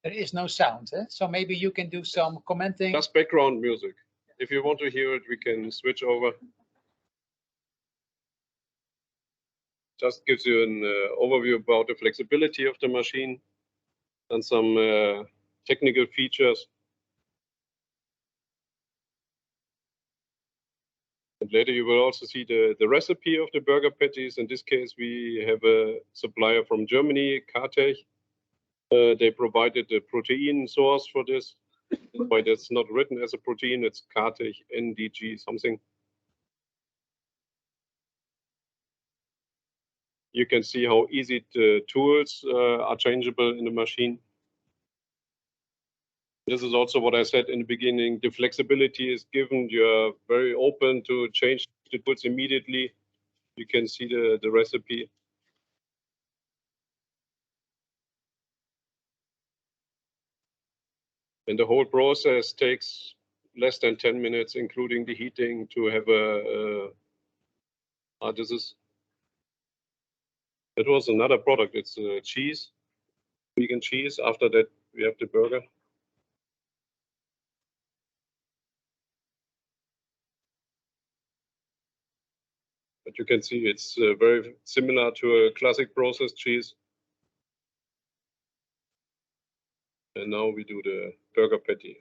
Speaker 1: There is no sound, eh? So maybe you can do some commenting.
Speaker 17: Just background music. If you want to hear it, we can switch over. Just gives you an overview about the flexibility of the machine and some technical features. And later you will also see the recipe of the burger patties. In this case, we have a supplier from Germany, Kartech. They provided the protein source for this, but it's not written as a protein, it's Kartech NDG something. You can see how easy the tools are changeable in the machine. This is also what I said in the beginning. The flexibility is given. You're very open to change the tools immediately. You can see the recipe. And the whole process takes less than 10 minutes, including the heating, to have that was another product. It's cheese, vegan cheese. After that, we have the burger. But you can see it's very similar to a classic processed cheese. And now we do the burger patty.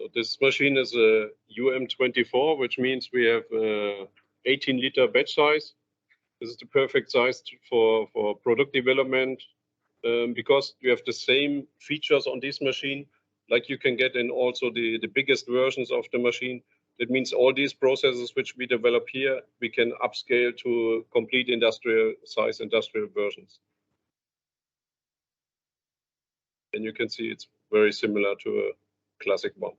Speaker 17: So this machine is a UM24, which means we have 18-liter batch size. This is the perfect size for product development because you have the same features on this machine like you can get in also the biggest versions of the machine. That means all these processes which we develop here, we can upscale to complete industrial size, industrial versions. And you can see it's very similar to a classic one.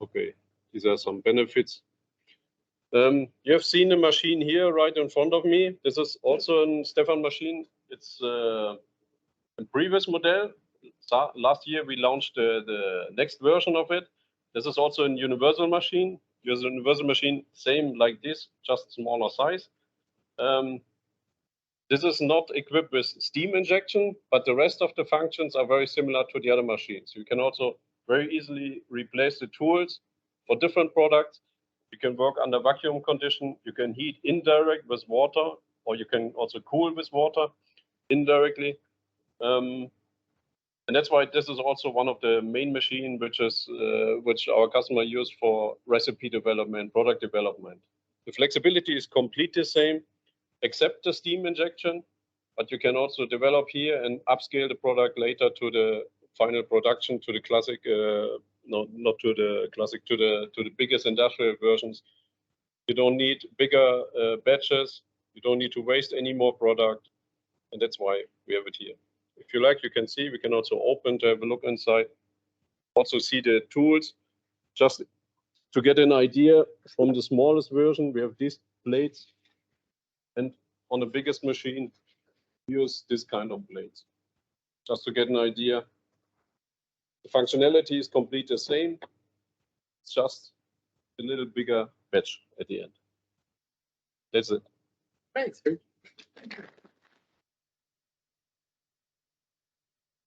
Speaker 17: Okay, these are some benefits. You have seen the machine here right in front of me. This is also a Stefan machine. It's a previous model. Last year we launched the next version of it. This is also a universal machine. Here's a universal machine, same like this, just smaller size. This is not equipped with steam injection, but the rest of the functions are very similar to the other machines. You can also very easily replace the tools for different products. You can work under vacuum condition. You can heat indirect with water, or you can also cool with water indirectly. And that's why this is also one of the main machines which our customer use for recipe development, product development. The flexibility is completely the same, except the steam injection, but you can also develop here and upscale the product later to the final production, to the classic, not to the classic, to the biggest industrial versions. You don't need bigger batches. You don't need to waste any more product. And that's why we have it here. If you like, you can see, we can also open to have a look inside. Also see the tools. Just to get an idea, from the smallest version, we have these blades. And on the biggest machine, use this kind of blades. Just to get an idea. The functionality is completely the same. It's just a little bigger batch at the end. That's it.
Speaker 1: Great.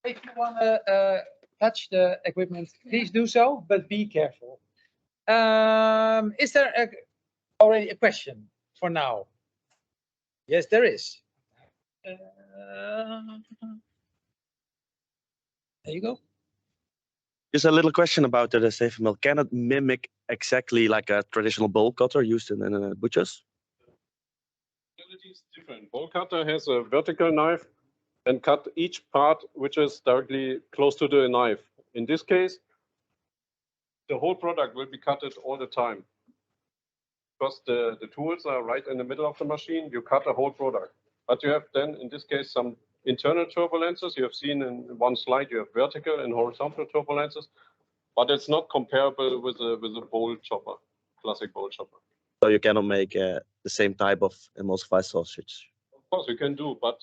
Speaker 1: If you want to touch the equipment, please do so, but be careful. Is there already a question for now? Yes, there is. There you go.
Speaker 11: Just a little question about the safe mill. Can it mimic exactly like a traditional bowl cutter used in butchers?
Speaker 17: It is different. Bowl cutter has a vertical knife and cut each part which is directly close to the knife. In this case, the whole product will be cutted all the time. Because the tools are right in the middle of the machine, you cut a whole product. But you have then, in this case, some internal turbulences. You have seen in one slide, you have vertical and horizontal turbulences, but it's not comparable with a bowl chopper, classic bowl chopper.
Speaker 11: So you cannot make the same type of emulsified sausage?
Speaker 17: Of course, you can do, but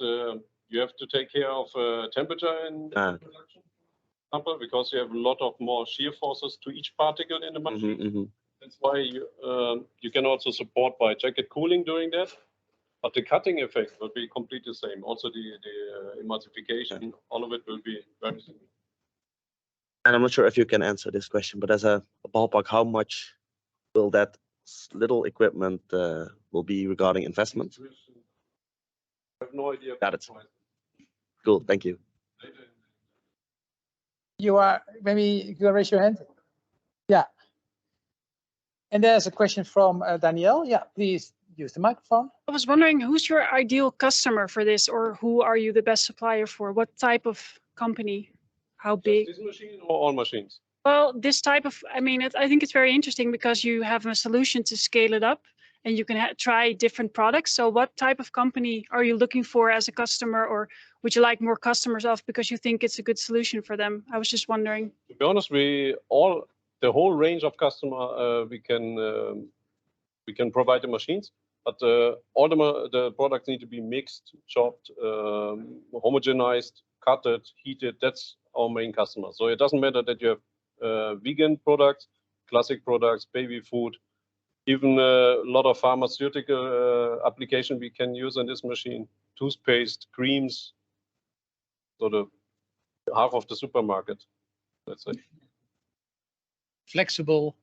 Speaker 17: you have to take care of temperature in production, because you have a lot of more shear forces to each particle in the machine. That's why you can also support by jacket cooling during that. But the cutting effect will be completely the same. Also the emulsification, all of it will be very similar.
Speaker 11: And I'm not sure if you can answer this question, but as a ballpark, how much will that little equipment will be regarding investment?
Speaker 17: I have no idea.
Speaker 11: Got it. Cool, thank you.
Speaker 1: You are, maybe you can raise your hand. Yeah. And there's a question from Danielle. Yeah, please use the microphone.
Speaker 6: I was wondering, who's your ideal customer for this, or who are you the best supplier for? What type of company? How big?
Speaker 17: This machine or all machines?
Speaker 6: Well, this type of, I mean, I think it's very interesting because you have a solution to scale it up and you can try different products. So what type of company are you looking for as a customer, or would you like more customers of because you think it's a good solution for them? I was just wondering.
Speaker 17: To be honest, the whole range of customer we can provide the machines, but all the products need to be mixed, chopped, homogenized, cutted, heated. That's our main customer. So it doesn't matter that you have vegan products, classic products, baby food, even a lot of pharmaceutical application we can use on this machine, toothpaste, creams, sort of half of the supermarket, let's say.
Speaker 1: Flexible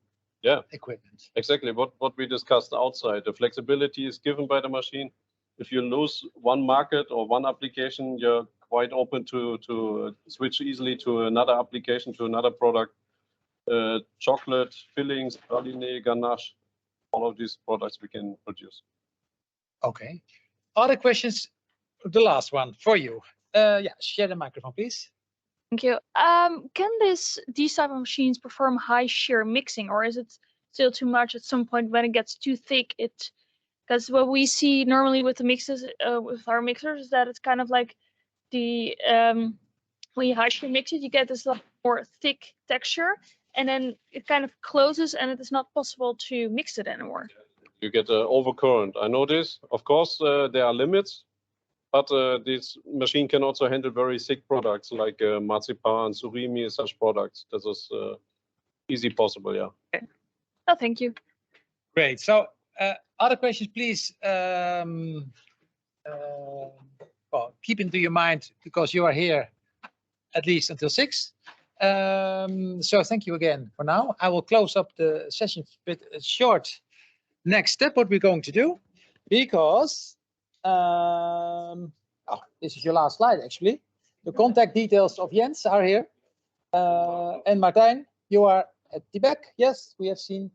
Speaker 1: equipment.
Speaker 17: Exactly what we discussed outside. The flexibility is given by the machine. If you lose one market or one application, you're quite open to switch easily to another application, to another product. Chocolate, fillings, praline, ganache, all of these products we can produce.
Speaker 1: Okay. Other questions? The last one for you. Yeah, share the microphone, please.
Speaker 18: Thank you. Can these type of machines perform high shear mixing, or is it still too much at some point when it gets too thick? Because what we see normally with the mixes, with our mixers, is that it's kind of like the when you high shear mix it, you get this more thick texture, and then it kind of closes, and it is not possible to mix it anymore.
Speaker 17: You get overcurrent. I know this. Of course, there are limits, but this machine can also handle very thick products like marzipan, surimi, such products. This is easy possible, yeah.
Speaker 18: Okay. Oh, thank you.
Speaker 1: Great. So, other questions, please. Well, keep into your mind because you are here at least until 6. So thank you again for now. I will close up the session with a short next step, what we're going to do, because this is your last slide, actually. The contact details of Jens are here. And Martijn, you are at the back. Yes, we have seen.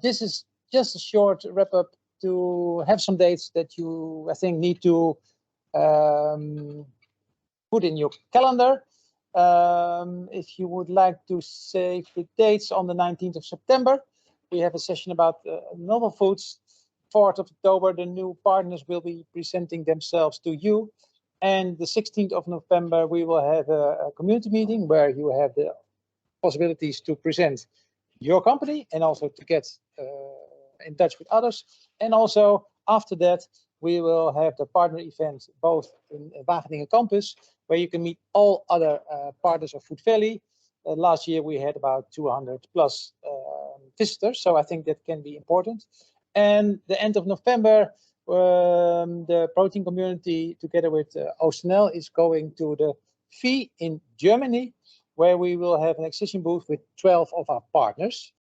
Speaker 1: This is just a short wrap up to have some dates that you, I think, need to put in your calendar. If you would like to save the dates, on the 19th of September, we have a session about novel foods. 4th of October, the new partners will be presenting themselves to you. And the 16th of November, we will have a community meeting where you have the possibilities to present your company and also to get in touch with others. And also after that, we will have the partner event both in Wageningen campus, where you can meet all other partners of Food Valley. Last year, we had about 200 plus visitors, so I think that can be important. And the end of November, the protein community, together with OSNL, is going to the FI in Germany, where we will have an exhibition booth with 12 of our partners.